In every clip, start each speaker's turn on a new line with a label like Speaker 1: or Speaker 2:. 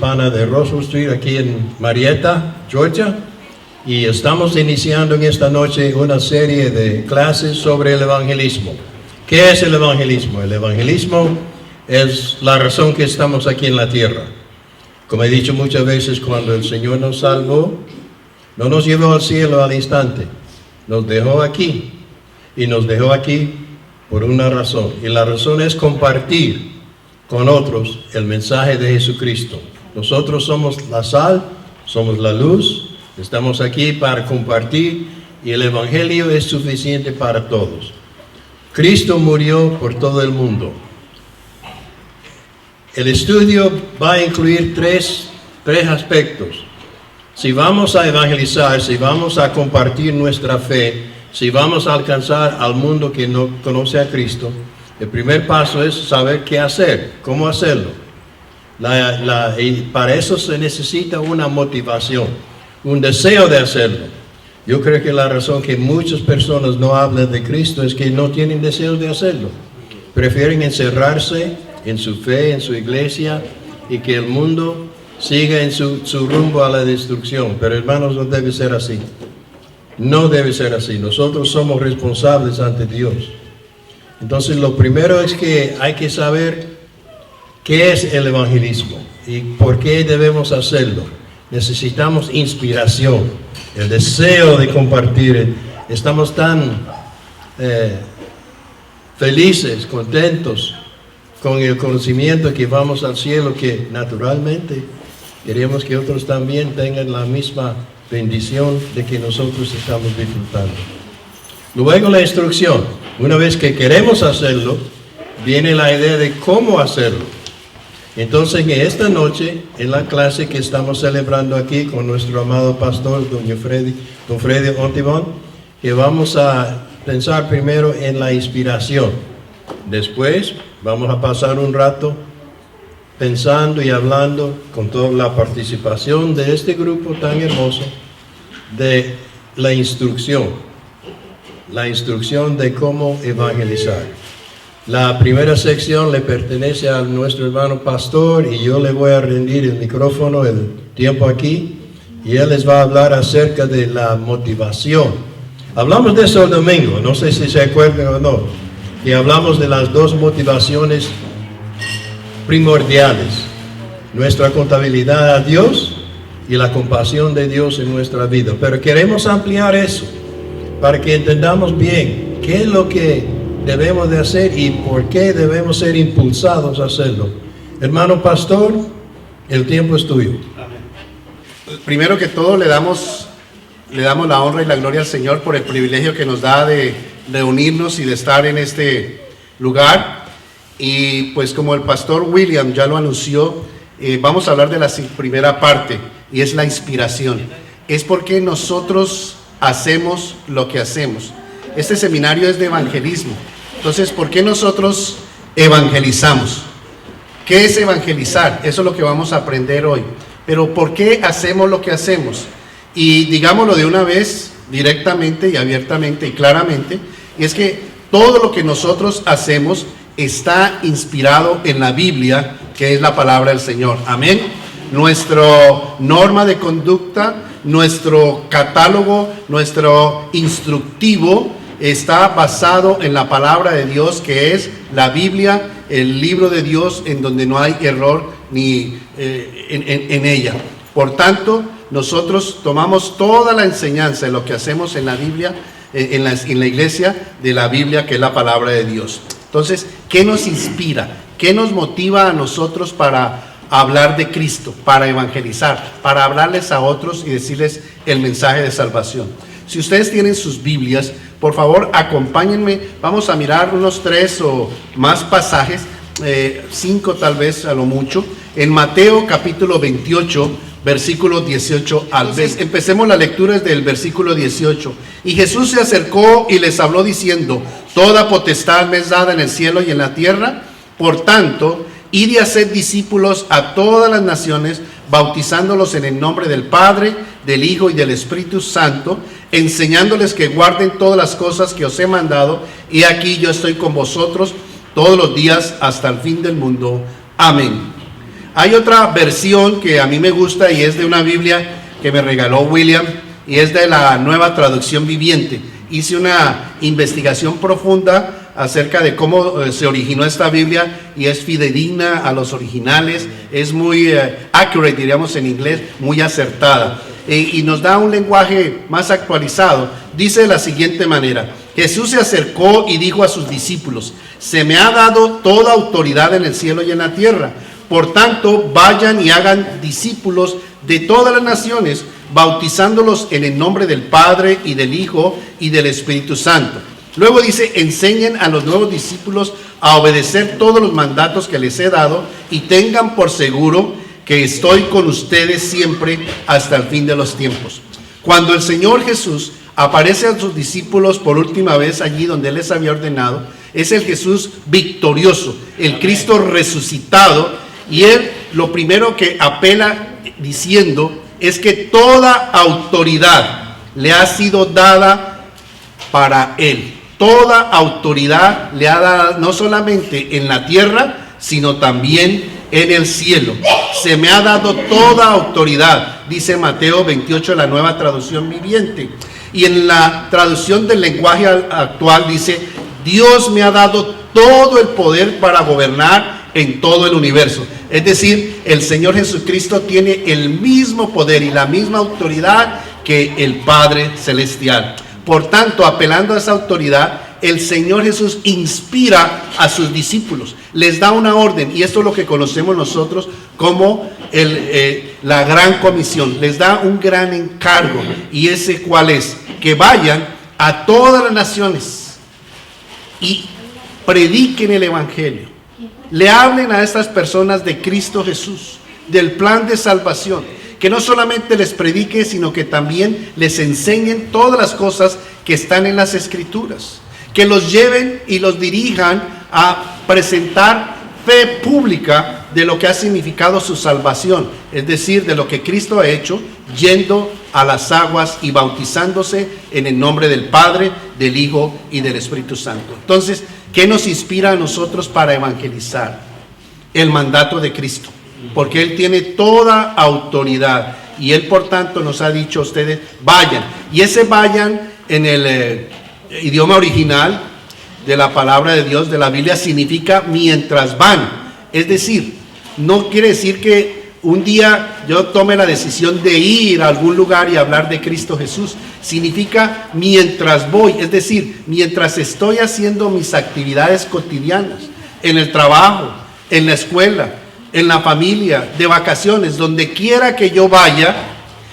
Speaker 1: Hispana de Russell Street, aquí en Marietta, Georgia. Y estamos iniciando en esta noche una serie de clases sobre el evangelismo. ¿Qué es el evangelismo? El evangelismo es la razón que estamos aquí en la tierra. Como he dicho muchas veces, cuando el Señor nos salvó, no nos llevó al cielo al instante. Nos dejó aquí. Y nos dejó aquí por una razón. Y la razón es compartir con otros el mensaje de Jesucristo. Nosotros somos la sal, somos la luz, estamos aquí para compartir y el evangelio es suficiente para todos. Cristo murió por todo el mundo. El estudio va a incluir tres aspectos. Si vamos a evangelizar, si vamos a compartir nuestra fe, si vamos a alcanzar al mundo que no conoce a Cristo, el primer paso es saber qué hacer, cómo hacerlo. Y para eso se necesita una motivación, un deseo de hacerlo. Yo creo que la razón que muchas personas no hablan de Cristo es que no tienen deseo de hacerlo. Prefieren encerrarse en su fe, en su iglesia, y que el mundo siga en su rumbo a la destrucción. Pero hermanos, no debe ser así. No debe ser así. Nosotros somos responsables ante Dios. Entonces, lo primero es que hay que saber qué es el evangelismo y por qué debemos hacerlo. Necesitamos inspiración, el deseo de compartir. Estamos tan felices, contentos con el conocimiento que vamos al cielo, que naturalmente queremos que otros también tengan la misma bendición de que nosotros estamos disfrutando. Luego la instrucción. Una vez que queremos hacerlo, viene la idea de cómo hacerlo. Entonces, en esta noche, en la clase que estamos celebrando aquí con nuestro amado pastor, don Freddy Ontibón, que vamos a pensar primero en la inspiración. Después, vamos a pasar un rato pensando y hablando con toda la participación de este grupo tan hermoso de la instrucción de cómo evangelizar. La primera sección le pertenece a nuestro hermano pastor y yo le voy a rendir el micrófono, el tiempo aquí, y él les va a hablar acerca de la motivación. Hablamos de eso el domingo, no sé si se acuerdan o no, y hablamos de las dos motivaciones primordiales: nuestra contabilidad a Dios y la compasión de Dios en nuestra vida. Pero queremos ampliar eso para que entendamos bien qué es lo que debemos de hacer y por qué debemos ser impulsados a hacerlo. Hermano pastor, el tiempo es tuyo.
Speaker 2: Amén. Primero que todo le damos la honra y la gloria al Señor por el privilegio que nos da de reunirnos y de estar en este lugar. Y pues como el pastor William ya lo anunció, vamos a hablar de la primera parte, y es la inspiración. Es porque nosotros hacemos lo que hacemos. Este seminario es de evangelismo. Entonces, ¿por qué nosotros evangelizamos? ¿Qué es evangelizar? Eso es lo que vamos a aprender hoy. Pero ¿por qué hacemos lo que hacemos? Y digámoslo de una vez, directamente y abiertamente y claramente, y es que todo lo que nosotros hacemos está inspirado en la Biblia, que es la palabra del Señor. Amén. Nuestra norma de conducta, nuestro catálogo, nuestro instructivo está basado en la palabra de Dios, que es la Biblia, el libro de Dios, en donde no hay error ni en ella. Por tanto, nosotros tomamos toda la enseñanza de lo que hacemos en la Biblia, en la iglesia, de la Biblia, que es la palabra de Dios. Entonces, ¿qué nos inspira? ¿Qué nos motiva a nosotros para hablar de Cristo, para evangelizar, para hablarles a otros y decirles el mensaje de salvación? Si ustedes tienen sus Biblias, por favor acompáñenme. Vamos a mirar unos 3 o más pasajes, 5 tal vez a lo mucho, en Mateo capítulo 28, versículo 18 al 20. Empecemos la lectura desde el versículo 18. Y Jesús se acercó y les habló diciendo: toda potestad me es dada en el cielo y en la tierra. Por tanto, id y haced discípulos a todas las naciones, bautizándolos en el nombre del Padre, del Hijo y del Espíritu Santo, enseñándoles que guarden todas las cosas que os he mandado, y aquí yo estoy con vosotros todos los días hasta el fin del mundo. Amén. Hay otra versión que a mí me gusta y es de una Biblia que me regaló William y es de la Nueva Traducción Viviente. Hice una investigación profunda acerca de cómo se originó esta Biblia y es fidedigna a los originales, es muy accurate, diríamos en inglés, muy acertada y nos da un lenguaje más actualizado. Dice de la siguiente manera: Jesús se acercó y dijo a sus discípulos: se me ha dado toda autoridad en el cielo y en la tierra. Por tanto, vayan y hagan discípulos de todas las naciones, bautizándolos en el nombre del Padre y del Hijo y del Espíritu Santo. Luego dice: enseñen a los nuevos discípulos a obedecer todos los mandatos que les he dado y tengan por seguro que estoy con ustedes siempre hasta el fin de los tiempos. Cuando el Señor Jesús aparece a sus discípulos por última vez allí donde Él les había ordenado, es el Jesús victorioso, el Cristo resucitado, y Él lo primero que apela diciendo es que toda autoridad le ha sido dada para Él. Toda autoridad le ha dado no solamente en la tierra, sino también en el cielo. Se me ha dado toda autoridad, dice Mateo 28, la Nueva Traducción Viviente. Y en la traducción del lenguaje actual dice: Dios me ha dado todo el poder para gobernar en todo el universo. Es decir, el Señor Jesucristo tiene el mismo poder y la misma autoridad que el Padre Celestial. Por tanto, apelando a esa autoridad, el Señor Jesús inspira a sus discípulos, les da una orden, y esto es lo que conocemos nosotros como la gran comisión. Les da un gran encargo, y ese ¿cuál es? Que vayan a todas las naciones y prediquen el Evangelio. Le hablen a estas personas de Cristo Jesús, del plan de salvación, que no solamente les predique, sino que también les enseñen todas las cosas que están en las Escrituras, que los lleven y los dirijan a presentar fe pública de lo que ha significado su salvación, es decir, de lo que Cristo ha hecho, yendo a las aguas y bautizándose en el nombre del Padre, del Hijo y del Espíritu Santo. Entonces, ¿qué nos inspira a nosotros para evangelizar? El mandato de Cristo, porque Él tiene toda autoridad y Él por tanto nos ha dicho a ustedes: vayan. Y ese vayan en el idioma original de la palabra de Dios, de la Biblia, significa mientras van. Es decir, no quiere decir que un día yo tome la decisión de ir a algún lugar y hablar de Cristo Jesús. Significa mientras voy, es decir, mientras estoy haciendo mis actividades cotidianas, en el trabajo, en la escuela, en la familia, de vacaciones, donde quiera que yo vaya,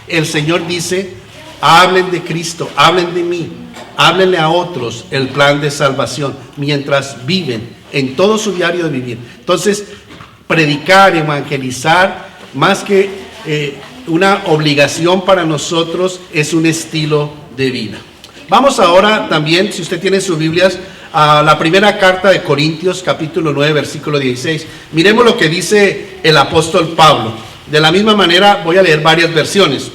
Speaker 2: el Señor dice: hablen de Cristo, hablen de mí, háblenle a otros el plan de salvación, mientras viven en todo su diario de vivir. Entonces, predicar, evangelizar, más que una obligación para nosotros, es un estilo de vida. Vamos ahora también, si usted tiene sus Biblias, a la primera carta de Corintios, capítulo 9, versículo 16. Miremos lo que dice el apóstol Pablo. De la misma manera voy a leer varias versiones.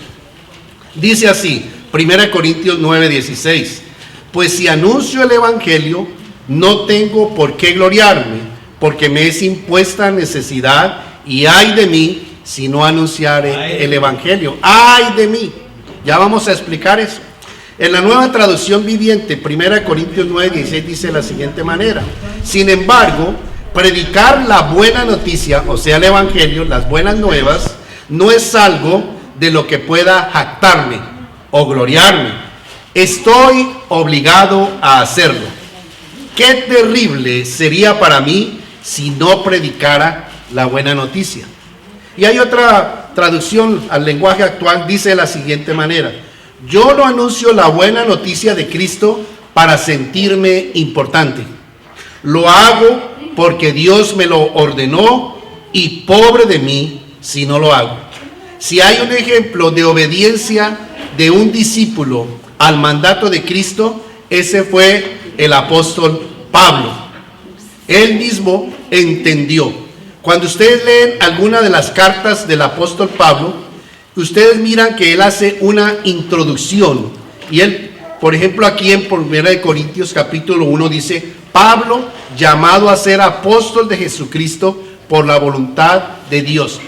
Speaker 2: Dice así, 1 Corintios 9, 16: pues si anuncio el Evangelio, no tengo por qué gloriarme, porque me es impuesta necesidad, y ay de mí si no anunciare el Evangelio. ¡Ay de mí! Ya vamos a explicar eso. En la Nueva Traducción Viviente, 1 Corintios 9, 16, dice de la siguiente manera: sin embargo, predicar la buena noticia, o sea, el Evangelio, las buenas nuevas, no es algo de lo que pueda jactarme o gloriarme. Estoy obligado a hacerlo. Qué terrible sería para mí si no predicara la buena noticia. Y hay otra traducción al lenguaje actual, dice de la siguiente manera: yo no anuncio la buena noticia de Cristo para sentirme importante. Lo hago porque Dios me lo ordenó, y pobre de mí si no lo hago. Si hay un ejemplo de obediencia de un discípulo al mandato de Cristo, ese fue el apóstol Pablo. Él mismo entendió. Cuando ustedes leen alguna de las cartas del apóstol Pablo, ustedes miran que él hace una introducción. Y él, por ejemplo, aquí en 1 Corintios capítulo 1 dice: Pablo, llamado a ser apóstol de Jesucristo por la voluntad de Dios.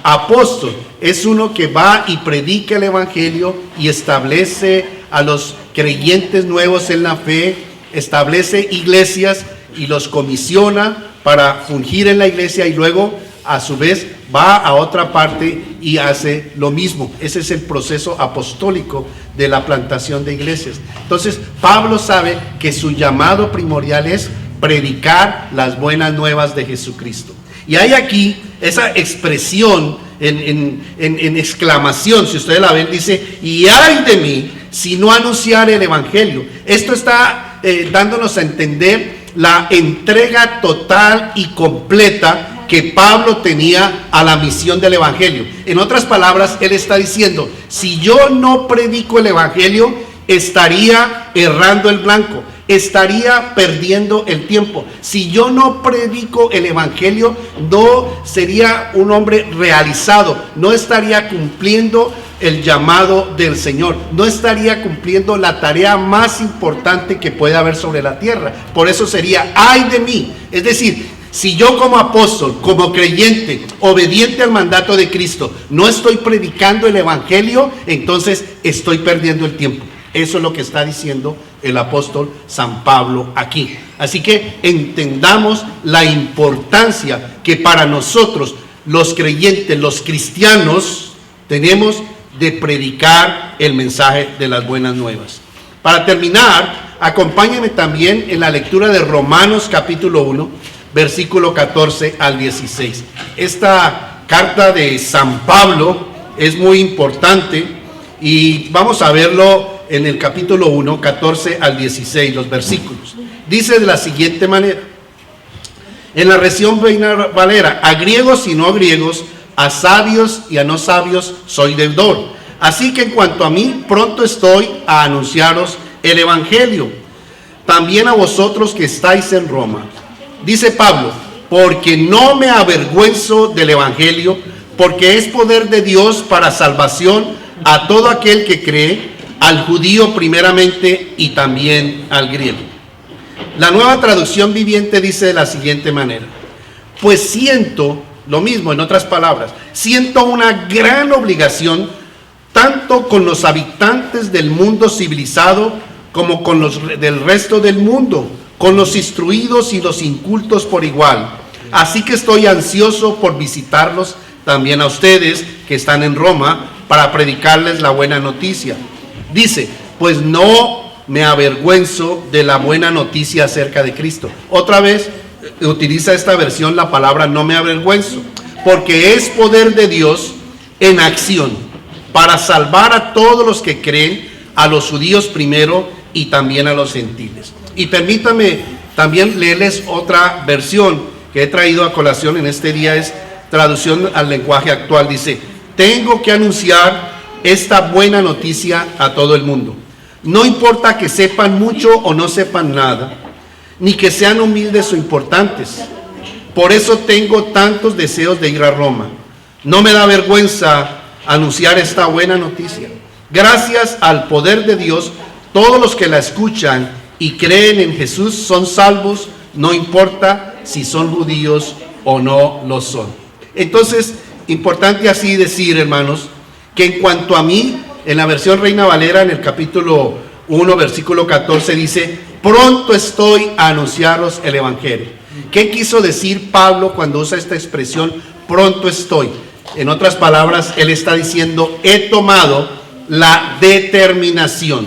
Speaker 2: Apóstol es uno que va y predica el evangelio y establece a los creyentes nuevos en la fe, establece iglesias y los comisiona para fungir en la iglesia, y luego a su vez va a otra parte y hace lo mismo. Ese es el proceso apostólico de la plantación de iglesias. Entonces Pablo sabe que su llamado primordial es predicar las buenas nuevas de Jesucristo. Y hay aquí esa expresión en exclamación, si ustedes la ven, dice: y ay de mí si no anunciar el evangelio. Esto está dándonos a entender la entrega total y completa que Pablo tenía a la misión del evangelio. En otras palabras, él está diciendo: si yo no predico el evangelio, estaría errando el blanco, estaría perdiendo el tiempo. Si yo no predico el evangelio, no sería un hombre realizado, no estaría cumpliendo el llamado del Señor, no estaría cumpliendo la tarea más importante que puede haber sobre la tierra. Por eso sería ay de mí. Es decir, si yo como apóstol, como creyente, obediente al mandato de Cristo, no estoy predicando el evangelio, entonces estoy perdiendo el tiempo. Eso es lo que está diciendo el apóstol San Pablo aquí. Así que entendamos la importancia que para nosotros, los creyentes, los cristianos, tenemos de predicar el mensaje de las buenas nuevas. Para terminar, acompáñenme también en la lectura de Romanos capítulo 1, versículo 14 al 16. Esta carta de San Pablo es muy importante y vamos a verlo en el capítulo 1, 14 al 16, los versículos. Dice de la siguiente manera, en la versión Reina Valera: a griegos y no a griegos, a sabios y a no sabios soy deudor. Así que en cuanto a mí, pronto estoy a anunciaros el evangelio, también a vosotros que estáis en Roma. Dice Pablo: porque no me avergüenzo del evangelio, porque es poder de Dios para salvación a todo aquel que cree, al judío primeramente y también al griego. La Nueva Traducción Viviente dice de la siguiente manera: pues siento, lo mismo en otras palabras, siento una gran obligación tanto con los habitantes del mundo civilizado como con los del resto del mundo, con los instruidos y los incultos por igual. Así que estoy ansioso por visitarlos también a ustedes que están en Roma, para predicarles la buena noticia. Dice: pues no me avergüenzo de la buena noticia acerca de Cristo. Otra vez utiliza esta versión la palabra no me avergüenzo, porque es poder de Dios en acción para salvar a todos los que creen, a los judíos primero y también a los gentiles. Y permítame también leerles otra versión que he traído a colación en este día, es traducción al lenguaje actual. Dice: tengo que anunciar esta buena noticia a todo el mundo. No importa que sepan mucho o no sepan nada, ni que sean humildes o importantes. Por eso tengo tantos deseos de ir a Roma. No me da vergüenza anunciar esta buena noticia. Gracias al poder de Dios, todos los que la escuchan y creen en Jesús son salvos, no importa si son judíos o no lo son. Entonces, importante así decir, hermanos, que en cuanto a mí, en la versión Reina Valera, en el capítulo 1, versículo 14, dice: pronto estoy a anunciaros el evangelio. ¿Qué quiso decir Pablo cuando usa esta expresión, pronto estoy? En otras palabras, él está diciendo: he tomado la determinación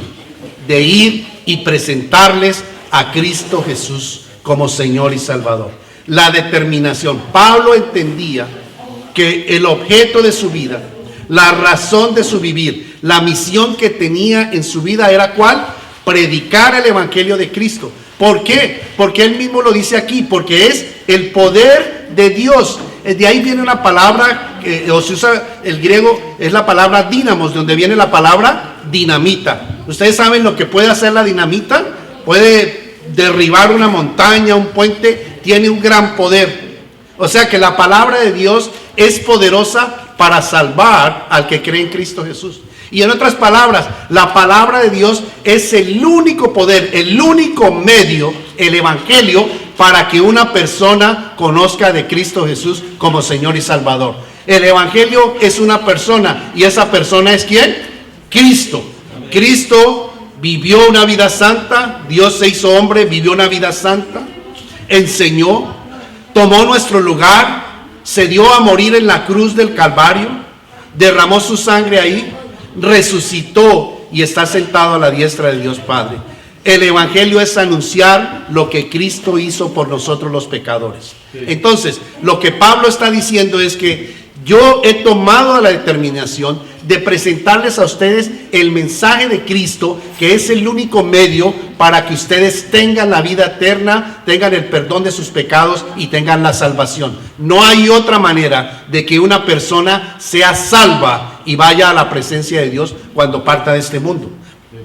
Speaker 2: de ir y presentarles a Cristo Jesús como Señor y Salvador. La determinación. Pablo entendía que el objeto de su vida, la razón de su vivir, la misión que tenía en su vida era ¿cuál? Predicar el evangelio de Cristo. ¿Por qué? Porque él mismo lo dice aquí, porque es el poder de Dios. De ahí viene una palabra, o se usa el griego, es la palabra dínamos, de donde viene la palabra dinamita. ¿Ustedes saben lo que puede hacer la dinamita? Puede derribar una montaña, un puente, tiene un gran poder. O sea que la palabra de Dios es poderosa para salvar al que cree en Cristo Jesús. Y en otras palabras, la palabra de Dios es el único poder, el único medio, el evangelio, para que una persona conozca de Cristo Jesús como Señor y Salvador. El Evangelio es una persona, y esa persona es ¿quién? Cristo. Cristo vivió una vida santa, Dios se hizo hombre, vivió una vida santa, enseñó, tomó nuestro lugar, se dio a morir en la cruz del Calvario, derramó su sangre ahí, resucitó y está sentado a la diestra de Dios Padre. El Evangelio es anunciar lo que Cristo hizo por nosotros los pecadores. Entonces, lo que Pablo está diciendo es que yo he tomado la determinación de presentarles a ustedes el mensaje de Cristo, que es el único medio para que ustedes tengan la vida eterna, tengan el perdón de sus pecados y tengan la salvación. No hay otra manera de que una persona sea salva y vaya a la presencia de Dios cuando parta de este mundo.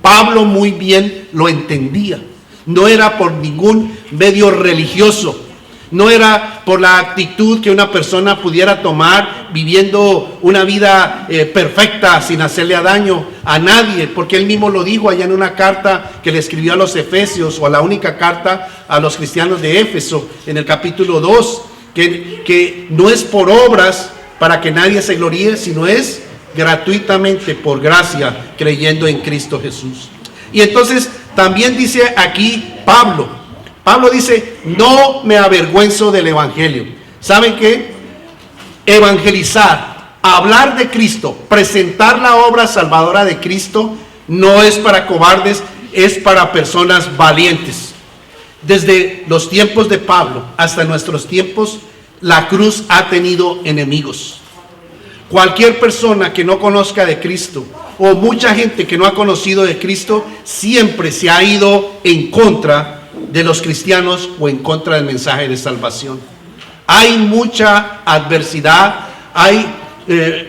Speaker 2: Pablo muy bien lo entendía. No era por ningún medio religioso. No era por la actitud que una persona pudiera tomar viviendo una vida perfecta sin hacerle daño a nadie, porque él mismo lo dijo allá en una carta que le escribió a los Efesios, o a la única carta a los cristianos de Éfeso, en el capítulo 2, que no es por obras para que nadie se gloríe, sino es gratuitamente por gracia, creyendo en Cristo Jesús. Y entonces también dice aquí Pablo dice, no me avergüenzo del Evangelio. ¿Saben qué? Evangelizar, hablar de Cristo, presentar la obra salvadora de Cristo, no es para cobardes, es para personas valientes. Desde los tiempos de Pablo hasta nuestros tiempos, la cruz ha tenido enemigos. Cualquier persona que no conozca de Cristo, o mucha gente que no ha conocido de Cristo, siempre se ha ido en contra de los cristianos o en contra del mensaje de salvación. Hay mucha adversidad, hay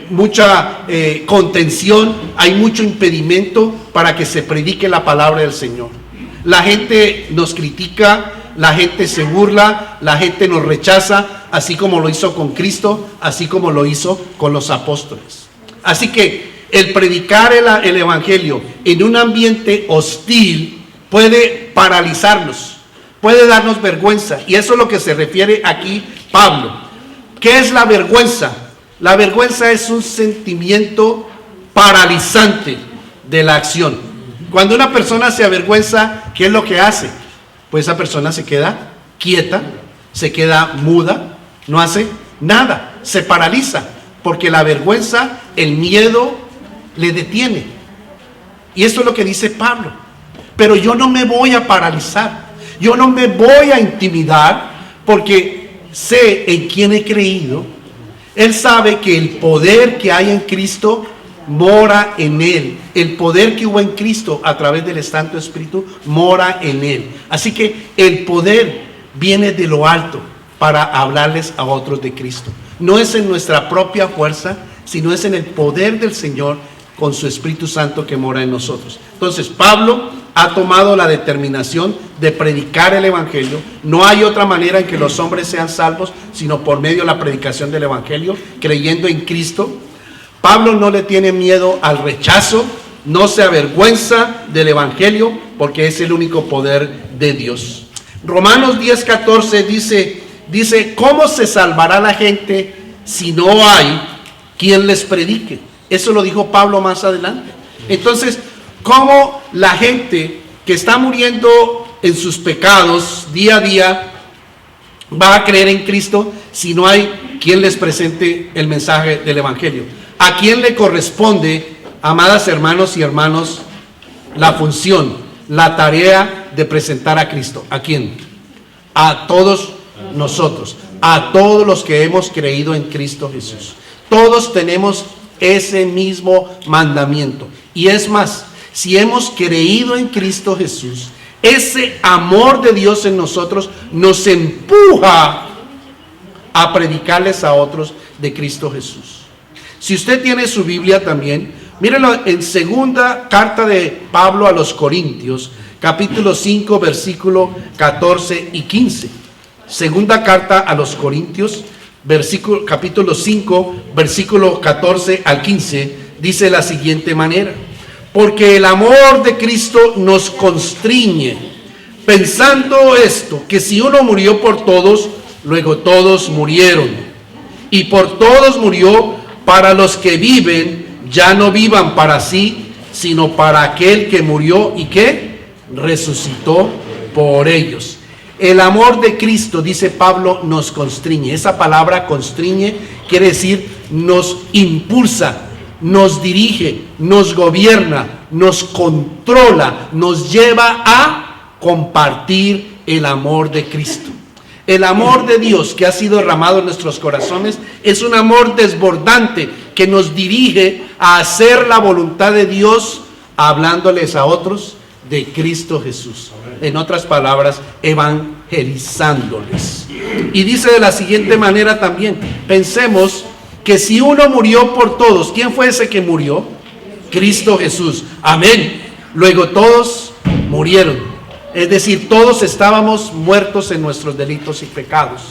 Speaker 2: mucha contención, hay mucho impedimento para que se predique la palabra del Señor. La gente nos critica, la gente se burla, la gente nos rechaza, así como lo hizo con Cristo, así como lo hizo con los apóstoles. Así que el predicar el Evangelio en un ambiente hostil puede paralizarnos, puede darnos vergüenza, y eso es lo que se refiere aquí Pablo. ¿Qué es la vergüenza? La vergüenza es un sentimiento paralizante de la acción. Cuando una persona se avergüenza, ¿qué es lo que hace? Pues esa persona se queda quieta, se queda muda, no hace nada, se paraliza, porque la vergüenza, el miedo le detiene. Y esto es lo que dice Pablo. Pero yo no me voy a paralizar, yo no me voy a intimidar, porque sé en quién he creído. Él sabe que el poder que hay en Cristo mora en él. El poder que hubo en Cristo a través del Santo Espíritu mora en él. Así que el poder viene de lo alto para hablarles a otros de Cristo. No es en nuestra propia fuerza, sino es en el poder del Señor con su Espíritu Santo que mora en nosotros. Entonces Pablo ha tomado la determinación de predicar el Evangelio. No hay otra manera en que los hombres sean salvos, sino por medio de la predicación del Evangelio, creyendo en Cristo. Pablo no le tiene miedo al rechazo, no se avergüenza del Evangelio, porque es el único poder de Dios. Romanos 10:14 dice, ¿cómo se salvará la gente si no hay quien les predique? Eso lo dijo Pablo más adelante. Entonces, ¿cómo la gente que está muriendo en sus pecados día a día va a creer en Cristo si no hay quien les presente el mensaje del Evangelio? ¿A quién le corresponde, amadas hermanos y hermanos, la función, la tarea de presentar a Cristo? ¿A quién? A todos nosotros, a todos los que hemos creído en Cristo Jesús. Todos tenemos ese mismo mandamiento. Y es más, si hemos creído en Cristo Jesús, ese amor de Dios en nosotros nos empuja a predicarles a otros de Cristo Jesús. Si usted tiene su Biblia también, mírenlo en segunda carta de Pablo a los Corintios, capítulo 5, versículo 14 y 15. Segunda carta a los Corintios, capítulo 5, versículo 14 al 15, dice de la siguiente manera: porque el amor de Cristo nos constriñe, pensando esto, que si uno murió por todos, luego todos murieron. Y por todos murió, para los que viven, ya no vivan para sí, sino para aquel que murió y que resucitó por ellos. El amor de Cristo, dice Pablo, nos constriñe. Esa palabra constriñe quiere decir nos impulsa, nos dirige, nos gobierna, nos controla, nos lleva a compartir el amor de Cristo. El amor de Dios que ha sido derramado en nuestros corazones es un amor desbordante que nos dirige a hacer la voluntad de Dios, hablándoles a otros de Cristo Jesús. En otras palabras, evangelizándoles. Y dice de la siguiente manera también, pensemos que si uno murió por todos, ¿quién fue ese que murió? Cristo Jesús. Amén. Luego todos murieron. Es decir, todos estábamos muertos en nuestros delitos y pecados.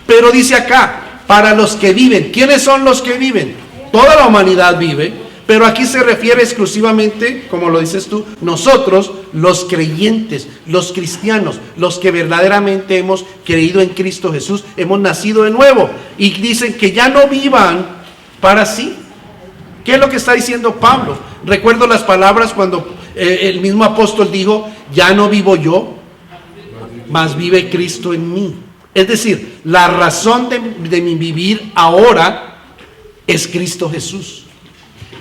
Speaker 2: Pero dice acá, para los que viven. ¿Quiénes son los que viven? Toda la humanidad vive. Pero aquí se refiere exclusivamente, como lo dices tú, nosotros, los creyentes, los cristianos, los que verdaderamente hemos creído en Cristo Jesús, hemos nacido de nuevo. Y dicen que ya no vivan para sí. ¿Qué es lo que está diciendo Pablo? Recuerdo las palabras cuando el mismo apóstol dijo, ya no vivo yo, mas vive Cristo en mí. Es decir, la razón de mi vivir ahora es Cristo Jesús.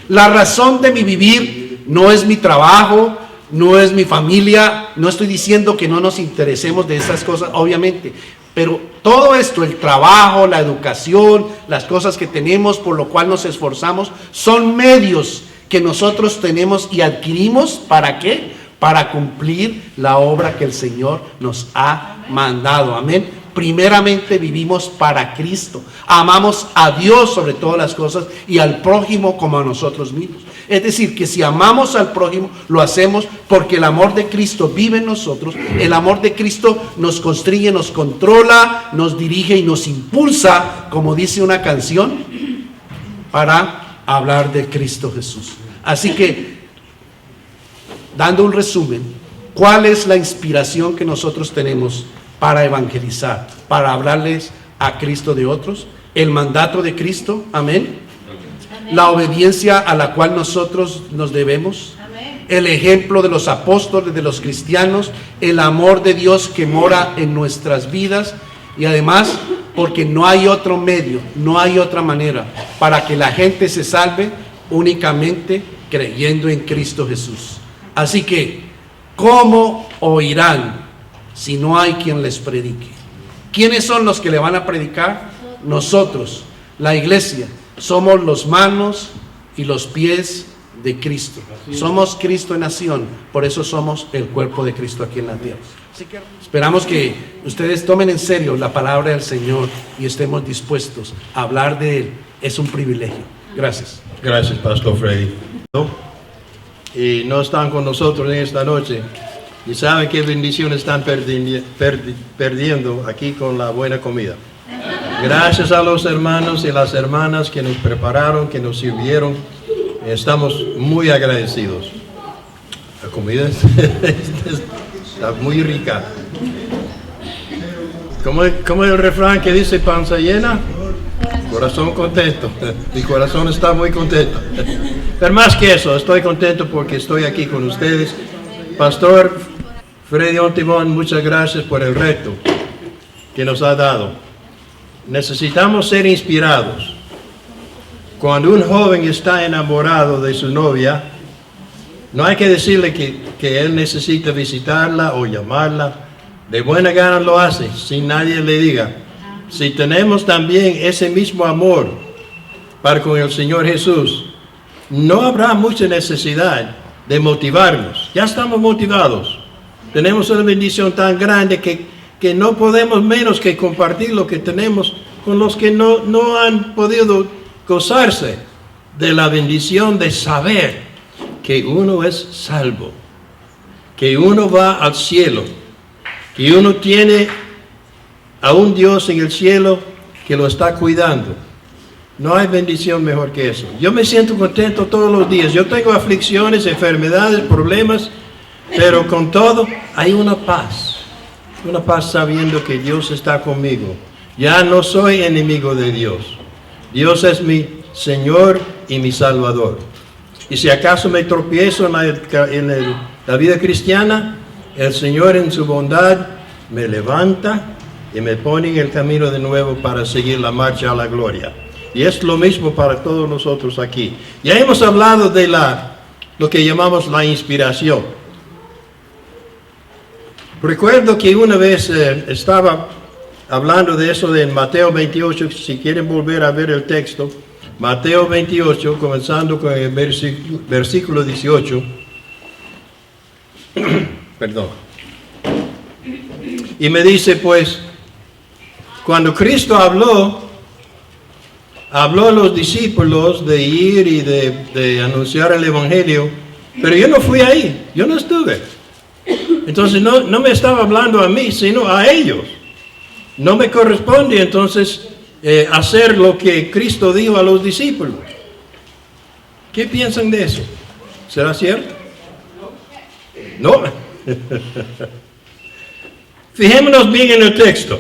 Speaker 2: La razón de mi vivir no es mi trabajo, no es mi familia. No estoy diciendo que no nos interesemos de esas cosas, obviamente. Pero todo esto, el trabajo, la educación, las cosas que tenemos, por lo cual nos esforzamos, son medios que nosotros tenemos y adquirimos. ¿Para qué? Para cumplir la obra que el Señor nos ha mandado. Amén. Primeramente vivimos para Cristo. Amamos a Dios sobre todas las cosas y al prójimo como a nosotros mismos. Es decir, que si amamos al prójimo, lo hacemos porque el amor de Cristo vive en nosotros. El amor de Cristo nos constriñe, nos controla, nos dirige y nos impulsa, como dice una canción, para hablar de Cristo Jesús. Así que, dando un resumen, ¿cuál es la inspiración que nosotros tenemos para evangelizar, para hablarles a Cristo de otros? El mandato de Cristo, amén. La obediencia a la cual nosotros nos debemos. Amén. El ejemplo de los apóstoles, de los cristianos, el amor de Dios que mora en nuestras vidas. Y además, porque no hay otro medio, no hay otra manera para que la gente se salve, únicamente creyendo en Cristo Jesús. Así que, ¿cómo oirán si no hay quien les predique? ¿Quiénes son los que le van a predicar? Nosotros, la iglesia. Somos los manos y los pies de Cristo. Somos Cristo en acción. Por eso somos el cuerpo de Cristo aquí en la tierra. Así que esperamos que ustedes tomen en serio la palabra del Señor y estemos dispuestos a hablar de Él. Es un privilegio. Gracias.
Speaker 1: Gracias, Pastor Freddy. Y no están con nosotros en esta noche. Y saben qué bendición están perdiendo aquí con la buena comida. Gracias a los hermanos y las hermanas que nos prepararon, que nos sirvieron. Estamos muy agradecidos. La comida está muy rica. ¿Cómo es el refrán que dice panza llena? Corazón contento. Mi corazón está muy contento. Pero más que eso, estoy contento porque estoy aquí con ustedes. Pastor Freddy Ontivón, muchas gracias por el reto que nos ha dado. Necesitamos ser inspirados. Cuando un joven está enamorado de su novia, no hay que decirle que él necesita visitarla o llamarla. De buena gana lo hace, sin nadie le diga. Si tenemos también ese mismo amor para con el Señor Jesús, no habrá mucha necesidad de motivarnos. Ya estamos motivados. Tenemos una bendición tan grande que no podemos menos que compartir lo que tenemos con los que no han podido gozarse de la bendición de saber que uno es salvo, que uno va al cielo, que uno tiene a un Dios en el cielo que lo está cuidando. No hay bendición mejor que eso. Yo me siento contento todos los días. Yo tengo aflicciones, enfermedades, problemas, Pero con todo, hay una paz sabiendo que Dios está conmigo. Ya no soy enemigo de Dios. Dios es mi Señor y mi Salvador. Y si acaso me tropiezo en la vida cristiana, el Señor en su bondad me levanta y me pone en el camino de nuevo para seguir la marcha a la gloria. Y es lo mismo para todos nosotros aquí. Ya hemos hablado de lo que llamamos la inspiración. Recuerdo que una vez estaba hablando de eso en Mateo 28, si quieren volver a ver el texto, Mateo 28, comenzando con el versículo 18. Perdón. Y me dice, pues, cuando Cristo habló a los discípulos de ir y de anunciar el Evangelio, pero yo no fui ahí, yo no estuve. Entonces no me estaba hablando a mí, sino a ellos. No me corresponde entonces hacer lo que Cristo dijo a los discípulos. ¿Qué piensan de eso? ¿Será cierto? No. Fijémonos bien en el texto.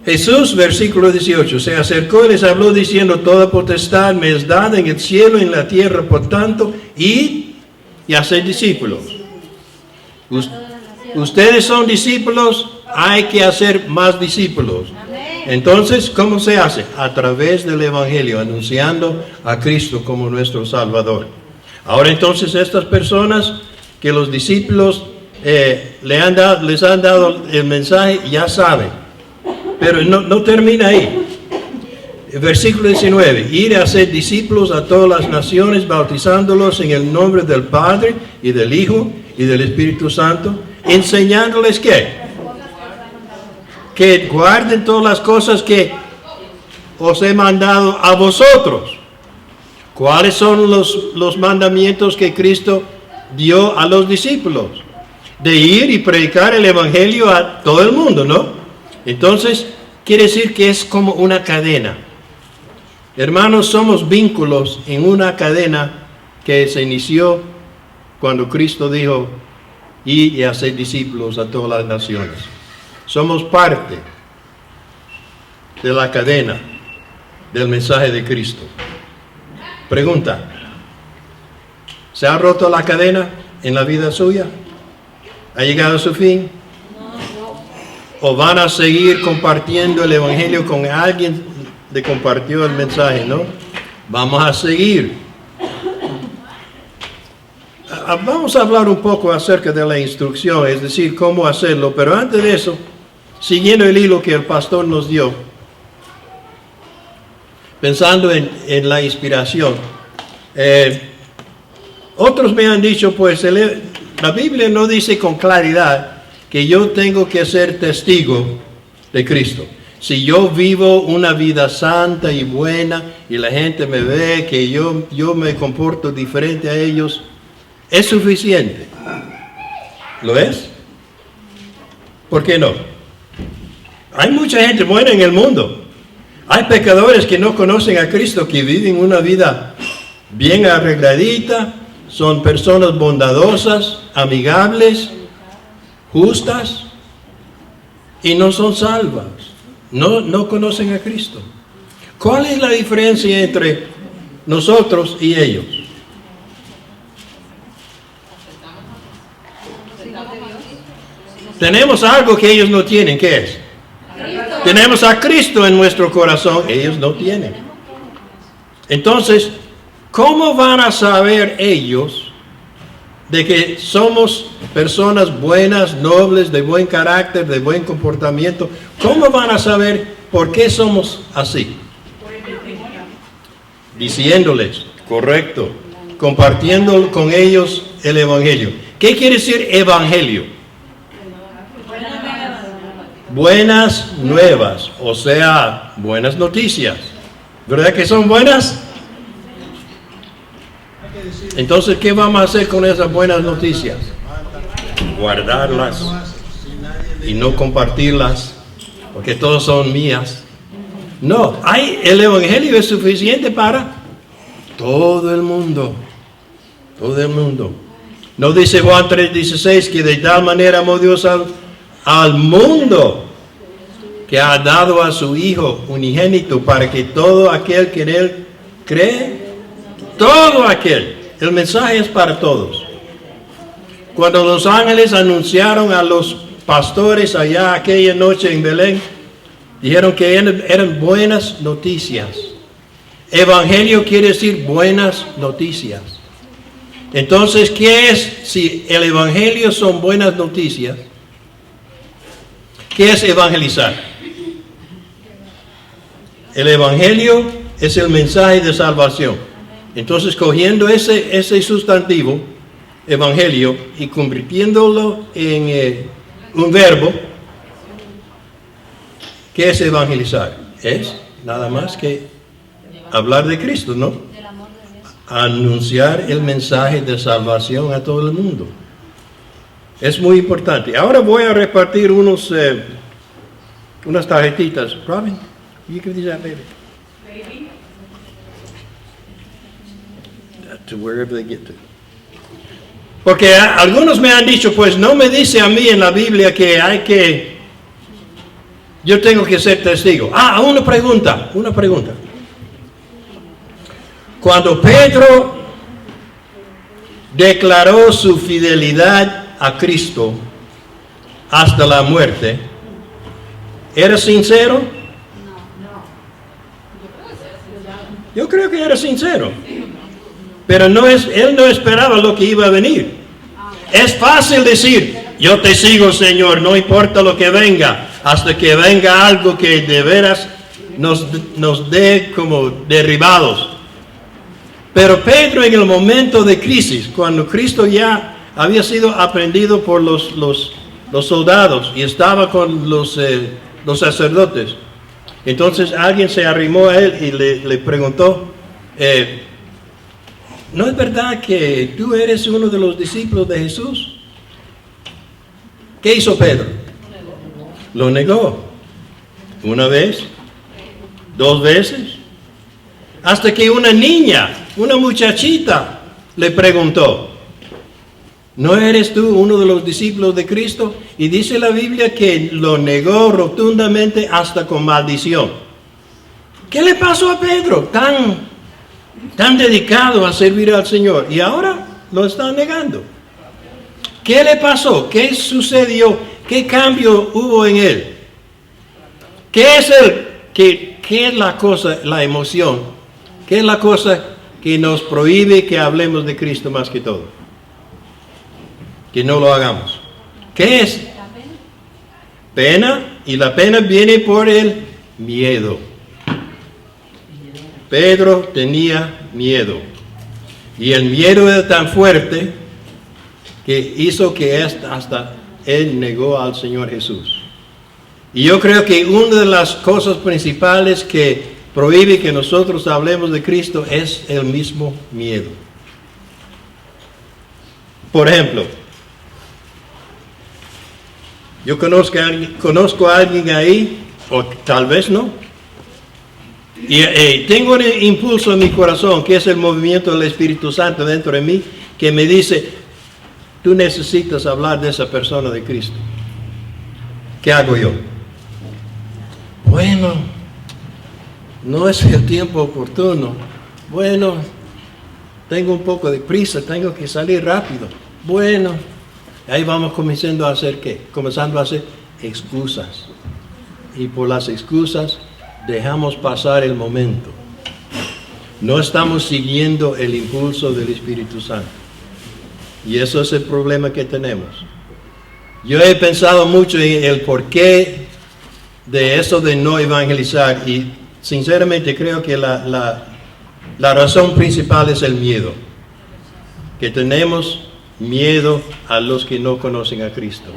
Speaker 1: Jesús, versículo 18, se acercó y les habló diciendo: toda potestad me es dada en el cielo y en la tierra, por tanto, id y haced discípulos. Ustedes son discípulos, hay que hacer más discípulos. Entonces, ¿cómo se hace? A través del Evangelio, anunciando a Cristo como nuestro Salvador. Ahora entonces estas personas que los discípulos les han dado el mensaje, ya saben. Pero no termina ahí. El versículo 19, ir a hacer discípulos a todas las naciones, bautizándolos en el nombre del Padre y del Hijo y del Espíritu Santo, enseñándoles que guarden todas las cosas que os he mandado a vosotros. ¿Cuáles son los mandamientos que Cristo dio a los discípulos? De ir y predicar el Evangelio a todo el mundo, ¿no? Entonces, quiere decir que es como una cadena. Hermanos, somos vínculos en una cadena que se inició cuando Cristo dijo: id y haced discípulos a todas las naciones. Somos parte de la cadena del mensaje de Cristo. Pregunta: ¿se ha roto la cadena en la vida suya? ¿Ha llegado a su fin? ¿O van a seguir compartiendo el Evangelio con alguien que compartió el mensaje, no? Vamos a seguir. Vamos a hablar un poco acerca de la instrucción, es decir, cómo hacerlo, pero antes de eso, siguiendo el hilo que el pastor nos dio, pensando en la inspiración, otros me han dicho, pues, la Biblia no dice con claridad que yo tengo que ser testigo de Cristo. Si yo vivo una vida santa y buena y la gente me ve que yo me comporto diferente a ellos, ¿es suficiente? ¿Lo es? ¿Por qué no? Hay mucha gente buena en el mundo. Hay pecadores que no conocen a Cristo, que viven una vida bien arregladita, son personas bondadosas, amigables, justas, y no son salvas. No conocen a Cristo. ¿Cuál es la diferencia entre nosotros y ellos? Tenemos algo que ellos no tienen. ¿Qué es? Tenemos a Cristo en nuestro corazón. Ellos no tienen. Entonces, ¿cómo van a saber ellos de que somos personas buenas, nobles, de buen carácter, de buen comportamiento? ¿Cómo van a saber por qué somos así? Diciéndoles, correcto, compartiendo con ellos el Evangelio. ¿Qué quiere decir Evangelio? Buenas nuevas, o sea, buenas noticias. ¿Verdad que son buenas? Entonces, ¿qué vamos a hacer con esas buenas noticias? Guardarlas y no compartirlas, porque todas son mías. No, el Evangelio es suficiente para todo el mundo. Todo el mundo. ¿No dice Juan 3:16 que de tal manera amó Dios al mundo que ha dado a su Hijo unigénito para que todo aquel que en Él cree, todo aquel, el mensaje es para todos. Cuando los ángeles anunciaron a los pastores allá aquella noche en Belén, dijeron que eran buenas noticias. Evangelio quiere decir buenas noticias. Entonces, ¿qué es si el evangelio son buenas noticias? ¿Qué es evangelizar? El evangelio es el mensaje de salvación. Entonces, cogiendo ese sustantivo, evangelio, y convirtiéndolo en un verbo, ¿qué es evangelizar? Es nada más que hablar de Cristo, ¿no? Anunciar el mensaje de salvación a todo el mundo. Es muy importante. Ahora voy a repartir unas tarjetitas. Robin, you can do that, baby. To wherever they get to. Porque algunos me han dicho, pues no me dice a mí en la Biblia que yo tengo que ser testigo. Una pregunta. Cuando Pedro declaró su fidelidad a Cristo hasta la muerte, ¿era sincero? Yo creo que era sincero. Pero él no esperaba lo que iba a venir. Es fácil decir, yo te sigo, Señor, no importa lo que venga, hasta que venga algo que de veras nos dé como derribados. Pero Pedro, en el momento de crisis, cuando Cristo ya había sido aprendido por los soldados y estaba con los sacerdotes, entonces alguien se arrimó a él y le preguntó, ¿no es verdad que tú eres uno de los discípulos de Jesús? ¿Qué hizo Pedro? Lo negó. Una vez, 2 veces, hasta que una muchachita, le preguntó, ¿no eres tú uno de los discípulos de Cristo? Y dice la Biblia que lo negó rotundamente hasta con maldición. ¿Qué le pasó a Pedro? Tan dedicado a servir al Señor, y ahora lo está negando. ¿Qué le pasó? ¿Qué sucedió? ¿Qué cambio hubo en él? ¿Qué es la cosa, la emoción? ¿Qué es la cosa que nos prohíbe que hablemos de Cristo más que todo? Que no lo hagamos. ¿Qué es? Pena, y la pena viene por el miedo. Pedro tenía miedo, y el miedo era tan fuerte que hizo que hasta él negó al Señor Jesús. Y yo creo que una de las cosas principales que prohíbe que nosotros hablemos de Cristo es el mismo miedo. Por ejemplo, yo conozco a alguien ahí, o tal vez no, y tengo un impulso en mi corazón, que es el movimiento del Espíritu Santo dentro de mí, que me dice, tú necesitas hablar de esa persona de Cristo. ¿Qué hago yo? Bueno, no es el tiempo oportuno. Bueno, tengo un poco de prisa, tengo que salir rápido. Bueno, ahí vamos comenzando a hacer ¿qué? Comenzando a hacer excusas. Y por las excusas dejamos pasar el momento. No estamos siguiendo el impulso del Espíritu Santo. Y eso es el problema que tenemos. Yo he pensado mucho en el porqué de eso de no evangelizar, y sinceramente creo que la razón principal es el miedo. Que tenemos miedo a los que no conocen a Cristo.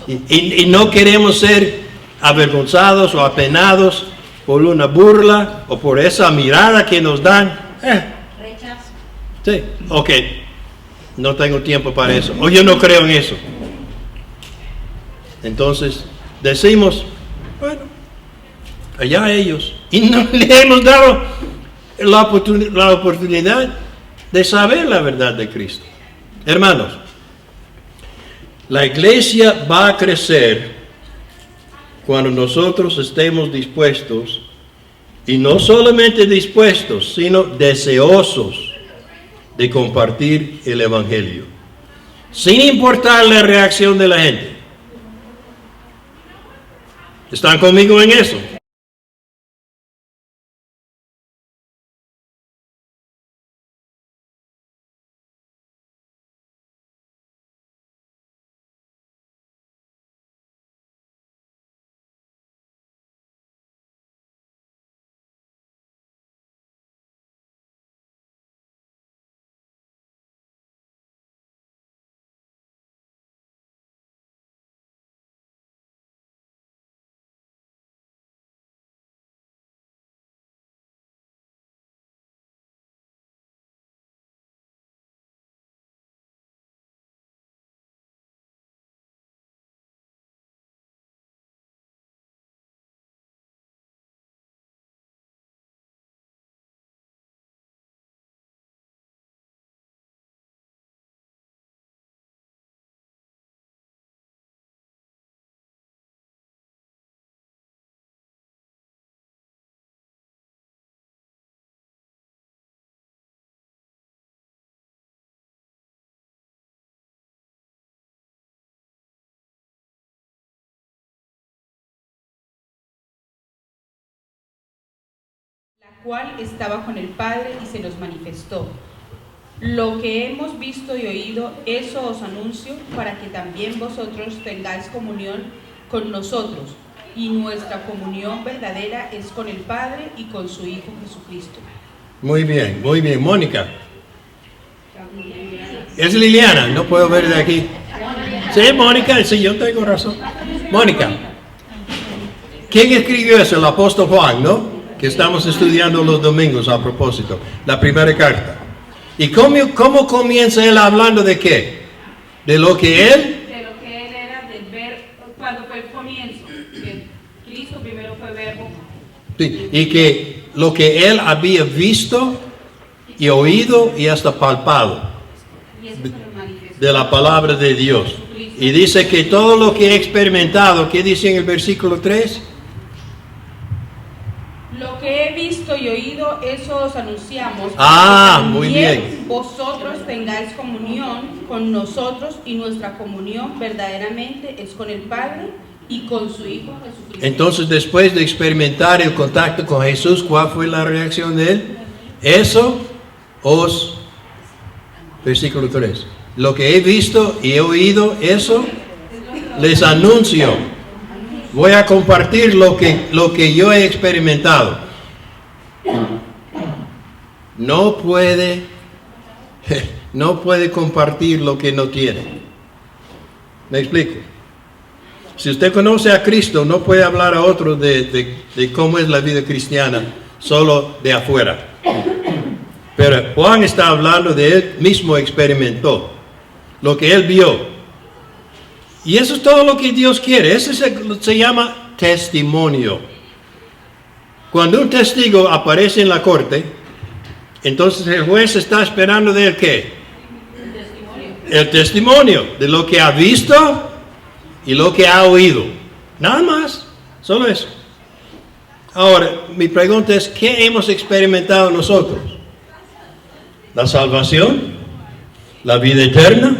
Speaker 1: Y no queremos ser avergonzados o apenados por una burla o por esa mirada que nos dan.
Speaker 3: Rechazo.
Speaker 1: Sí, ok, no tengo tiempo para eso, o yo no creo en eso. Entonces decimos, bueno, allá ellos, y no le hemos dado la oportunidad de saber la verdad de Cristo. Hermanos, La iglesia va a crecer cuando nosotros estemos dispuestos, y no solamente dispuestos, sino deseosos de compartir el Evangelio, sin importar la reacción de la gente. ¿Están conmigo en eso?
Speaker 3: La cual estaba con el Padre y se nos manifestó. Lo que hemos visto y oído, eso os anuncio, para que también vosotros tengáis comunión con nosotros, y nuestra comunión verdadera es con el Padre y con su Hijo Jesucristo.
Speaker 1: Muy bien, Mónica. Es Liliana, no puedo ver de aquí. Sí, Mónica, sí, yo tengo razón. Mónica, ¿quién escribió eso? El apóstol Juan, ¿no? Que estamos estudiando los domingos a propósito, la primera carta. ¿Y cómo comienza él hablando de qué? De lo que él
Speaker 3: era, del ver, cuando fue el comienzo, que Cristo primero fue verbo.
Speaker 1: Sí, y que lo que él había visto y oído y hasta palpado de la palabra de Dios. Y dice que todo lo que he experimentado, ¿qué dice en el versículo 3?
Speaker 3: Lo que he visto y oído, eso os anunciamos.
Speaker 1: Muy bien.
Speaker 3: Vosotros tengáis comunión con nosotros, y nuestra comunión verdaderamente es con el Padre y con su Hijo Jesucristo.
Speaker 1: Entonces, después de experimentar el contacto con Jesús, ¿cuál fue la reacción de él? Versículo 3. Lo que he visto y he oído, eso les anuncio. Voy a compartir lo que yo he experimentado. No puede compartir lo que no tiene. ¿Me explico? Si usted conoce a Cristo, no puede hablar a otro de cómo es la vida cristiana, solo de afuera. Pero Juan está hablando de él mismo, experimentó lo que él vio. Y eso es todo lo que Dios quiere. Eso se llama testimonio. Cuando un testigo aparece en la corte, entonces el juez está esperando de él ¿qué? El testimonio de lo que ha visto y lo que ha oído. Nada más, solo eso. Ahora, mi pregunta es, ¿qué hemos experimentado nosotros? La salvación, la vida eterna,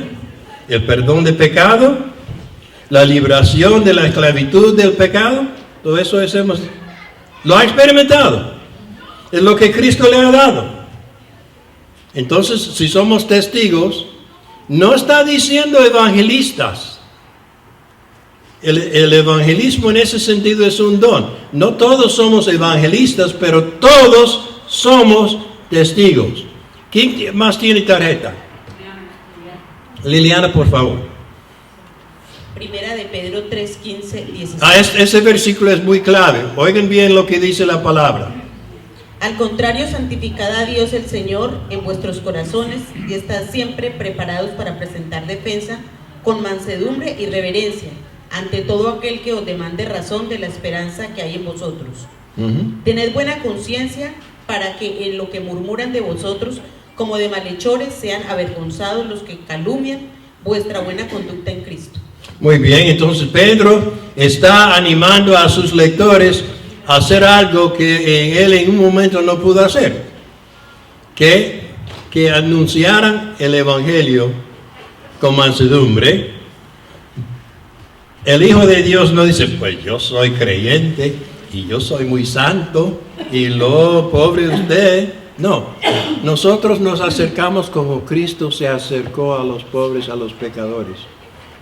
Speaker 1: el perdón de pecado, la liberación de la esclavitud del pecado. Todo eso lo ha experimentado. Es lo que Cristo le ha dado. Entonces, si somos testigos, no está diciendo evangelistas. El evangelismo en ese sentido es un don. No todos somos evangelistas, pero todos somos testigos. ¿Quién más tiene tarjeta? Liliana, por favor.
Speaker 4: Primera de Pedro 3, 15, 16.
Speaker 1: Ese versículo es muy clave. Oigan bien lo que dice la palabra.
Speaker 4: Al contrario, santificad a Dios el Señor en vuestros corazones, y estad siempre preparados para presentar defensa con mansedumbre y reverencia ante todo aquel que os demande razón de la esperanza que hay en vosotros. Tened buena conciencia, para que en lo que murmuran de vosotros, como de malhechores, sean avergonzados los que calumnian vuestra buena conducta en Cristo.
Speaker 1: Muy bien, entonces Pedro está animando a sus lectores a hacer algo que él en un momento no pudo hacer, que anunciaran el Evangelio con mansedumbre. El Hijo de Dios no dice, pues yo soy creyente y yo soy muy santo y lo pobre usted. No, nosotros nos acercamos como Cristo se acercó a los pobres, a los pecadores.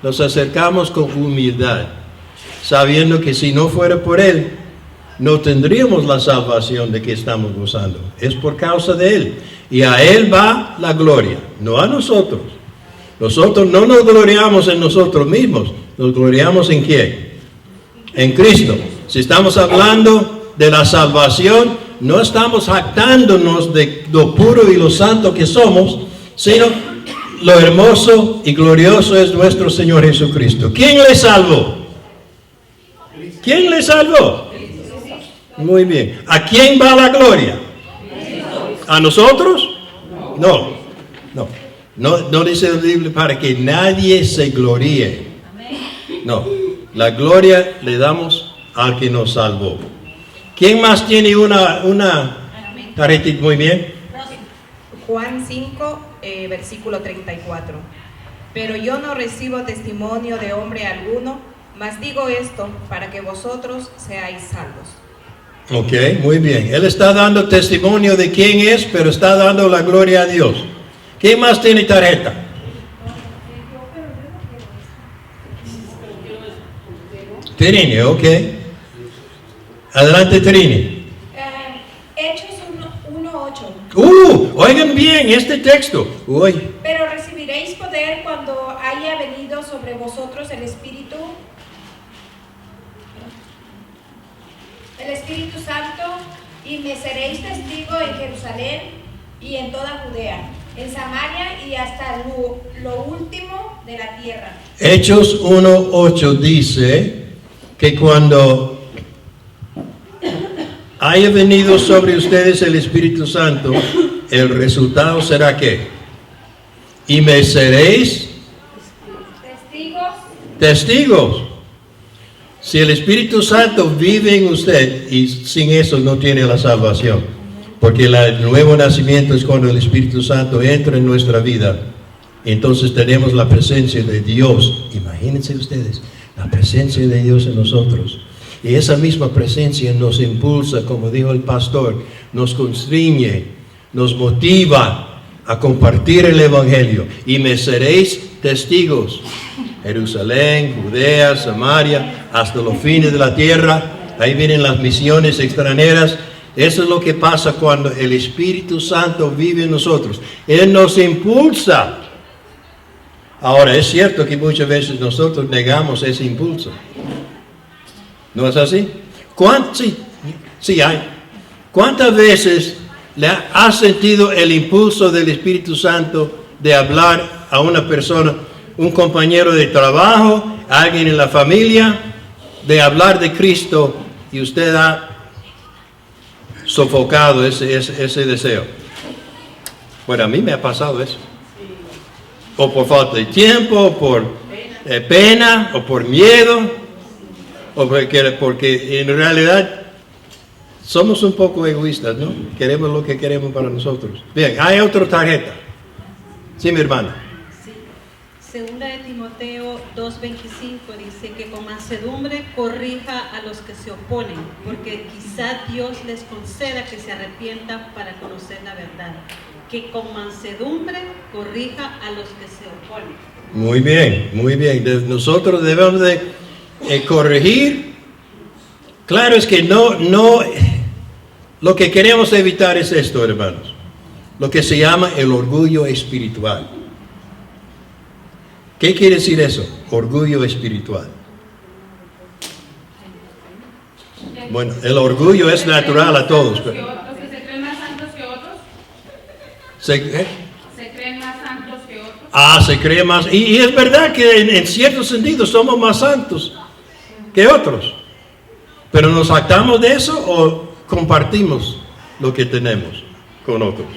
Speaker 1: Nos acercamos con humildad, sabiendo que si no fuera por Él, no tendríamos la salvación de que estamos gozando. Es por causa de Él. Y a Él va la gloria, no a nosotros. Nosotros no nos gloriamos en nosotros mismos, nos gloriamos en ¿quién? En Cristo. Si estamos hablando de la salvación, no estamos jactándonos de lo puro y lo santo que somos, sino lo hermoso y glorioso es nuestro Señor Jesucristo. ¿Quién le salvó? ¿Quién le salvó? Muy bien. ¿A quién va la gloria? ¿A nosotros? No dice el libro para que nadie se gloríe. No, la gloria le damos al que nos salvó. ¿Quién más tiene una tarjetita? Muy bien.
Speaker 5: Juan 5, versículo 34. Pero yo no recibo testimonio de hombre alguno, mas digo esto para que vosotros seáis salvos.
Speaker 1: Ok, muy bien. Él está dando testimonio de quién es, pero está dando la gloria a Dios. ¿Quién más tiene tarjeta? Trini, ok. Adelante, Trini.
Speaker 6: Hechos 1:8.
Speaker 1: Oigan bien este texto. Uy.
Speaker 6: Pero recibiréis poder cuando haya venido sobre vosotros el Espíritu Santo, y me seréis testigo en Jerusalén y en toda Judea, en Samaria y hasta lo último de la tierra.
Speaker 1: Hechos 1:8 dice que cuando haya venido sobre ustedes el Espíritu Santo, el resultado será ¿qué? Y me seréis testigos. Si el Espíritu Santo vive en usted, y sin eso no tiene la salvación, porque el nuevo nacimiento es cuando el Espíritu Santo entra en nuestra vida, entonces tenemos la presencia de Dios. Imagínense ustedes, la presencia de Dios en nosotros. Y esa misma presencia nos impulsa, como dijo el pastor, nos constriñe, nos motiva a compartir el Evangelio. Y me seréis testigos. Jerusalén, Judea, Samaria, hasta los fines de la tierra. Ahí vienen las misiones extranjeras. Eso es lo que pasa cuando el Espíritu Santo vive en nosotros. Él nos impulsa. Ahora, es cierto que muchas veces nosotros negamos ese impulso. ¿No es así? Sí hay. ¿Cuántas veces le has sentido el impulso del Espíritu Santo de hablar a una persona, un compañero de trabajo, alguien en la familia, de hablar de Cristo, y usted ha sofocado ese deseo? Bueno, a mí me ha pasado eso. O por falta de tiempo, o por pena, o por miedo, o porque en realidad somos un poco egoístas, ¿no? Queremos lo que queremos para nosotros. Bien, hay otra tarjeta. Sí, mi hermana.
Speaker 7: Segunda de Timoteo 2:25 dice que con mansedumbre corrija a los que se oponen, porque quizá Dios les conceda que se arrepientan para conocer la verdad. Que con mansedumbre corrija a los que se oponen.
Speaker 1: Muy bien, muy bien. Nosotros debemos de corregir. Claro, es que no, lo que queremos evitar es esto, hermanos. Lo que se llama el orgullo espiritual. ¿Qué quiere decir eso? Orgullo espiritual. Bueno, el orgullo es natural a todos.
Speaker 3: ¿Los que se creen más santos que otros? ¿Se creen más santos que otros?
Speaker 1: Se cree más. Y es verdad que en cierto sentido somos más santos que otros. Pero ¿nos jactamos de eso o compartimos lo que tenemos con otros?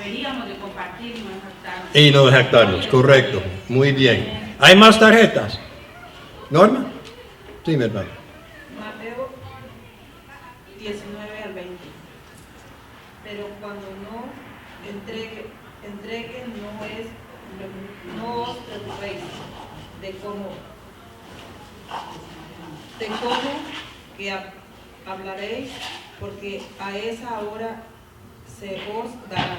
Speaker 3: deberíamos de compartir y no jactarnos.
Speaker 1: Y no jactarnos, correcto. Muy bien. ¿Hay más tarjetas? ¿Norma? Sí, mi hermano.
Speaker 7: Mateo 19 al 20. Pero cuando no entreguen no os preocupéis de cómo que hablaréis, porque a esa hora se os dará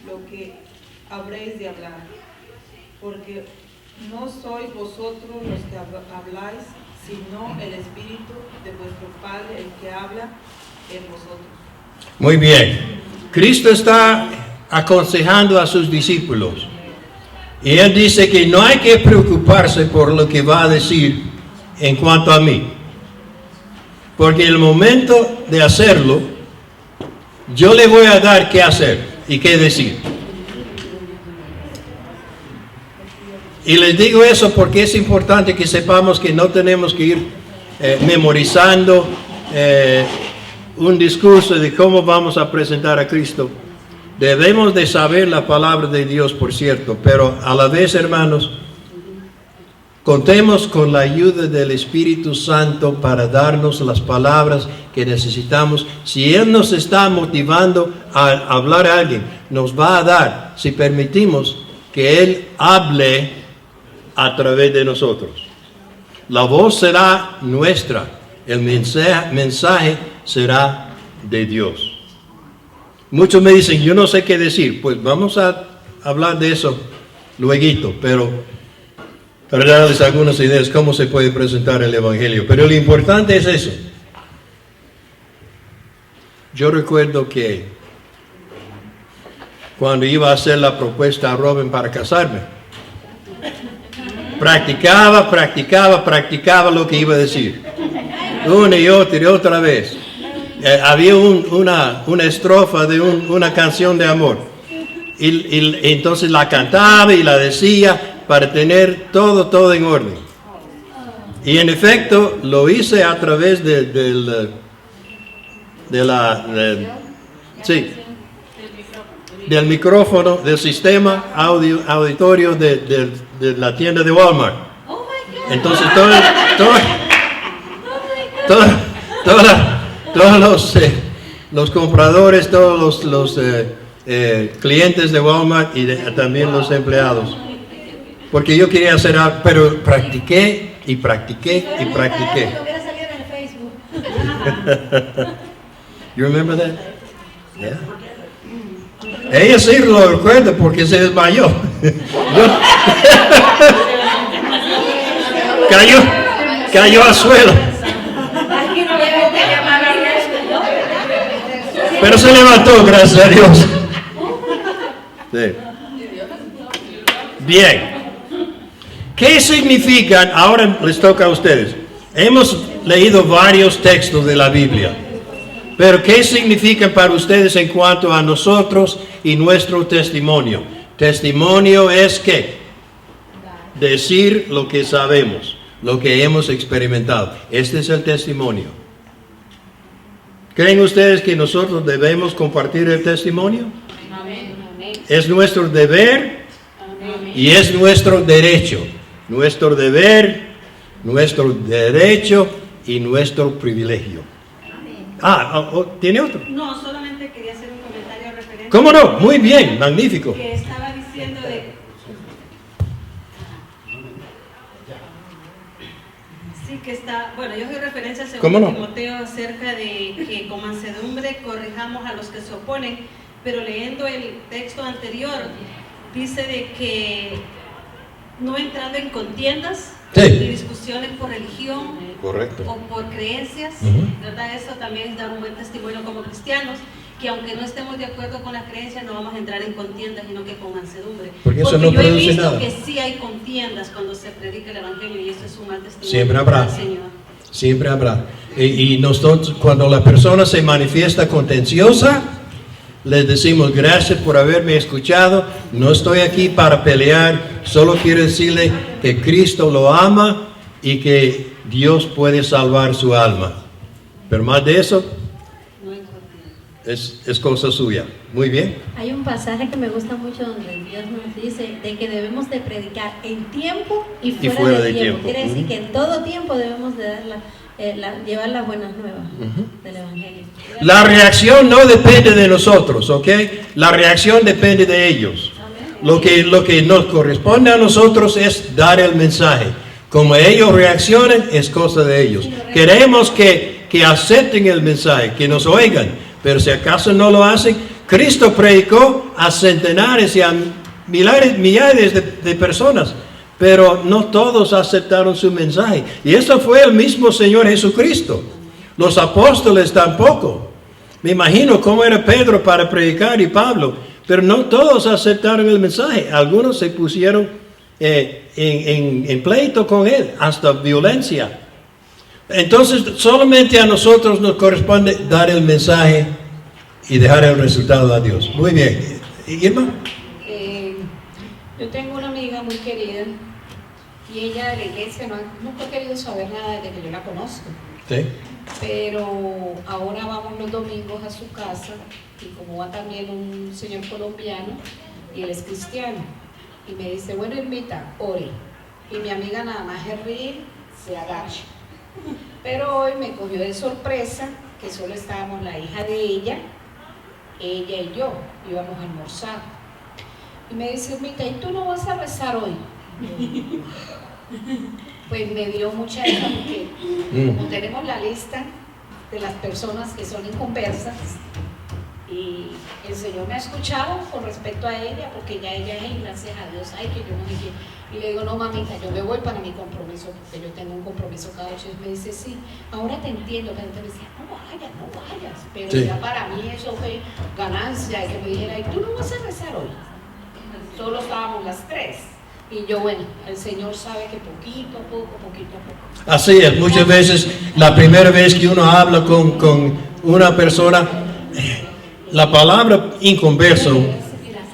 Speaker 7: lo que habréis de hablar, porque no sois vosotros los que habláis, sino el Espíritu de vuestro Padre el que habla en vosotros.
Speaker 1: Muy bien. Cristo está aconsejando a sus discípulos. Y Él dice que no hay que preocuparse por lo que va a decir en cuanto a mí. Porque el momento de hacerlo, yo le voy a dar qué hacer y qué decir. Y les digo eso porque es importante que sepamos que no tenemos que ir memorizando un discurso de cómo vamos a presentar a Cristo. Debemos de saber la palabra de Dios, por cierto, pero a la vez, hermanos, contemos con la ayuda del Espíritu Santo para darnos las palabras que necesitamos. Si Él nos está motivando a hablar a alguien, nos va a dar, si permitimos, que Él hable a través de nosotros. La voz será nuestra, el mensaje será de Dios. Muchos me dicen, yo no sé qué decir. Pues vamos a hablar de eso luego, pero para darles algunas ideas cómo se puede presentar el Evangelio. Pero lo importante es eso. Yo recuerdo que cuando iba a hacer la propuesta a Robin para casarme, practicaba lo que iba a decir. Una y otra vez. Había una estrofa de una canción de amor. Y entonces la cantaba y la decía para tener todo en orden. Y en efecto lo hice a través del micrófono, del sistema auditorio de la tienda de Walmart. Entonces todos los compradores, todos los clientes de Walmart y también los empleados. Porque yo quería hacer algo, pero practiqué.
Speaker 6: Lo hubiera salido en el Facebook.
Speaker 1: You remember that? Yeah. Ella sí lo recuerda porque se desmayó. Cayó al suelo. Pero se levantó, gracias a Dios. Sí. Bien. ¿Qué significan? Ahora les toca a ustedes. Hemos leído varios textos de la Biblia. Pero ¿qué significan para ustedes en cuanto a nosotros y nuestro testimonio? Testimonio es ¿qué? Decir lo que sabemos, lo que hemos experimentado. Este es el testimonio. ¿Creen ustedes que nosotros debemos compartir el testimonio?
Speaker 3: Amén.
Speaker 1: Es nuestro deber y es nuestro derecho. Nuestro deber, nuestro derecho y nuestro privilegio. ¿Tiene otro?
Speaker 7: No, solamente quería hacer un comentario referente.
Speaker 1: ¿Cómo no? Muy bien, magnífico.
Speaker 7: Que estaba diciendo de... Sí, que está... Bueno, yo soy referencia a
Speaker 1: ¿Cómo no?
Speaker 7: Timoteo acerca de que con mansedumbre corrijamos a los que se oponen, pero leyendo el texto anterior, dice de que no entrando en contiendas
Speaker 1: Sí.
Speaker 7: y discusiones por religión
Speaker 1: Correcto.
Speaker 7: o por creencias, ¿verdad? Eso también es dar un buen testimonio como cristianos, que aunque no estemos de acuerdo con las creencias, no vamos a entrar en contiendas, sino que con mansedumbre.
Speaker 1: Porque eso no
Speaker 7: yo he
Speaker 1: produce
Speaker 7: visto
Speaker 1: nada.
Speaker 7: que sí hay contiendas cuando se predica el Evangelio y eso es un mal testimonio.
Speaker 1: Siempre habrá.
Speaker 7: del Señor.
Speaker 1: Siempre habrá. Y nosotros, cuando la persona se manifiesta contenciosa, les decimos gracias por haberme escuchado. No estoy aquí para pelear. Solo quiero decirle que Cristo lo ama y que Dios puede salvar su alma. Pero más de eso, es cosa suya. Muy bien.
Speaker 8: Hay un pasaje que me gusta mucho donde Dios nos dice de que debemos de predicar en tiempo y fuera de tiempo. Quiere decir que en todo tiempo debemos de dar llevar las buenas nuevas del Evangelio.
Speaker 1: La reacción no depende de nosotros, ¿ok? La reacción depende de ellos. Lo que nos corresponde a nosotros es dar el mensaje. Como ellos reaccionen, es cosa de ellos. Queremos que acepten el mensaje, que nos oigan, pero si acaso no lo hacen, Cristo predicó a centenares y a millares de personas, pero no todos aceptaron su mensaje. Y eso fue el mismo Señor Jesucristo. Los apóstoles tampoco. Me imagino cómo era Pedro para predicar y Pablo, pero no todos aceptaron el mensaje. Algunos se pusieron en pleito con él, hasta violencia. Entonces, solamente a nosotros nos corresponde dar el mensaje y dejar el resultado a Dios. Muy bien. Irma.
Speaker 9: Yo tengo una amiga muy querida y ella de la iglesia nunca ha querido saber nada desde que yo la conozco.
Speaker 1: Sí.
Speaker 9: Pero ahora vamos los domingos a su casa y como va también un señor colombiano y él es cristiano y me dice, bueno, Irmita, ore. Y mi amiga nada más de reír se agacha. Pero hoy me cogió de sorpresa que solo estábamos la hija de ella y yo íbamos a almorzar. Y me dice, Irmita, ¿y tú no vas a rezar hoy? Pues me dio mucha ira porque como tenemos la lista de las personas que son inconversas y el Señor me ha escuchado con respecto a ella porque ya ella es, gracias a Dios, ay, que yo no sé qué. Y le digo, no, mamita, yo me voy para mi compromiso porque yo tengo un compromiso cada 8 días. Me dice, sí, ahora te entiendo. Pero te decía, no vayas. Pero
Speaker 1: sí,
Speaker 9: ya para mí eso fue ganancia, que me dijera, ¿y tú no vas a rezar hoy? Solo estábamos las 3. Y yo, bueno, el Señor sabe que poquito a poco.
Speaker 1: Así es, muchas veces, la primera vez que uno habla con una persona, la palabra inconverso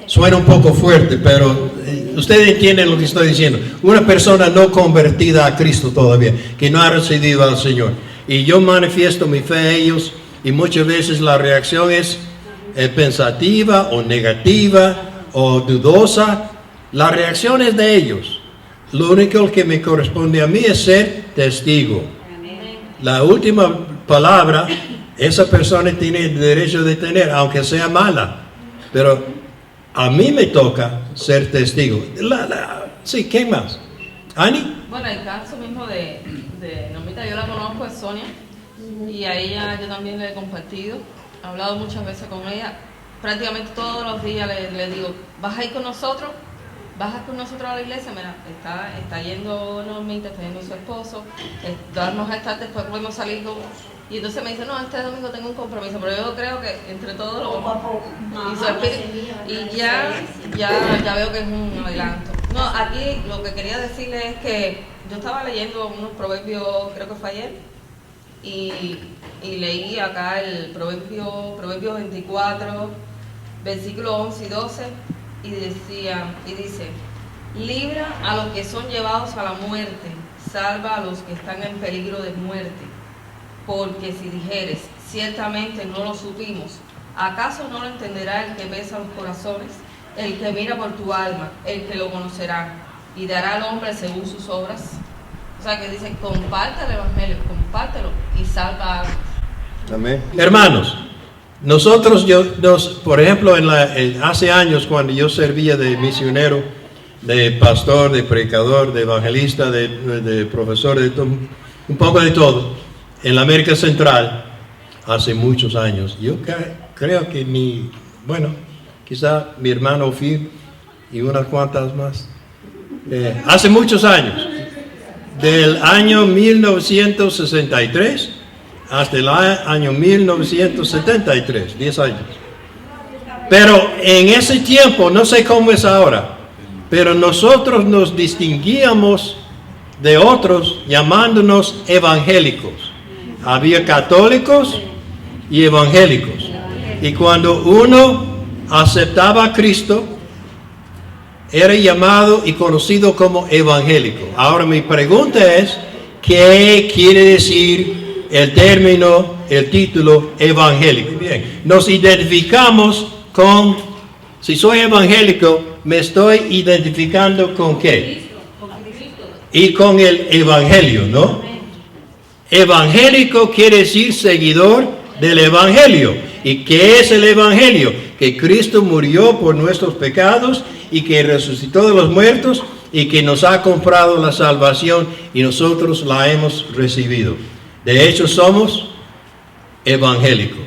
Speaker 1: suena un poco fuerte, pero ustedes entienden lo que estoy diciendo. Una persona no convertida a Cristo todavía, que no ha recibido al Señor. Y yo manifiesto mi fe a ellos, y muchas veces la reacción es pensativa o negativa o dudosa. La reacción es de ellos. Lo único que me corresponde a mí es ser testigo. La última palabra, esa persona tiene el derecho de tener, aunque sea mala. Pero a mí me toca ser testigo. Sí, ¿qué más? ¿Ani?
Speaker 10: Bueno, el caso mismo de Normita, yo la conozco, es Sonia. Y a ella yo también le he compartido. He hablado muchas veces con ella. Prácticamente todos los días le digo, ¿vas a ir con nosotros? ¿Vas con nosotros a la iglesia? Mira, está yendo Normita, está yendo su esposo, darnos a estar, después podemos salir con... Y entonces me dice, no, este domingo tengo un compromiso, pero yo creo que entre todos lo vamos a... Y su espíritu, y ya veo que es un adelanto. No, aquí lo que quería decirle es que yo estaba leyendo unos proverbios, creo que fue ayer, y leí acá el proverbio 24, versículos 11 y 12, y dice, libra a los que son llevados a la muerte, salva a los que están en peligro de muerte, porque si dijeres, ciertamente no lo supimos, ¿acaso no lo entenderá el que pesa los corazones? El que mira por tu alma, el que lo conocerá, y dará al hombre según sus obras. O sea que dice, comparte el evangelio, compártelo y salva a almas.
Speaker 1: Amén. Hermanos, nosotros, por ejemplo, hace años cuando yo servía de misionero, de pastor, de predicador, de evangelista, de profesor, un poco de todo, en la América Central, hace muchos años, yo creo que quizá mi hermano Ophir y unas cuantas más, hace muchos años, del año 1963 hasta el año 1973, 10 años. Pero en ese tiempo, no sé cómo es ahora, pero nosotros nos distinguíamos de otros llamándonos evangélicos. Había católicos y evangélicos. Y cuando uno aceptaba a Cristo, era llamado y conocido como evangélico. Ahora mi pregunta es, ¿qué quiere decir el término el título evangélico. Bien, nos identificamos con, si soy evangélico, me estoy identificando con ¿qué? Y con el evangelio, ¿no? Evangélico quiere decir seguidor del evangelio. ¿Y qué es el evangelio? Que Cristo murió por nuestros pecados y que resucitó de los muertos y que nos ha comprado la salvación y nosotros la hemos recibido. De hecho, somos evangélicos.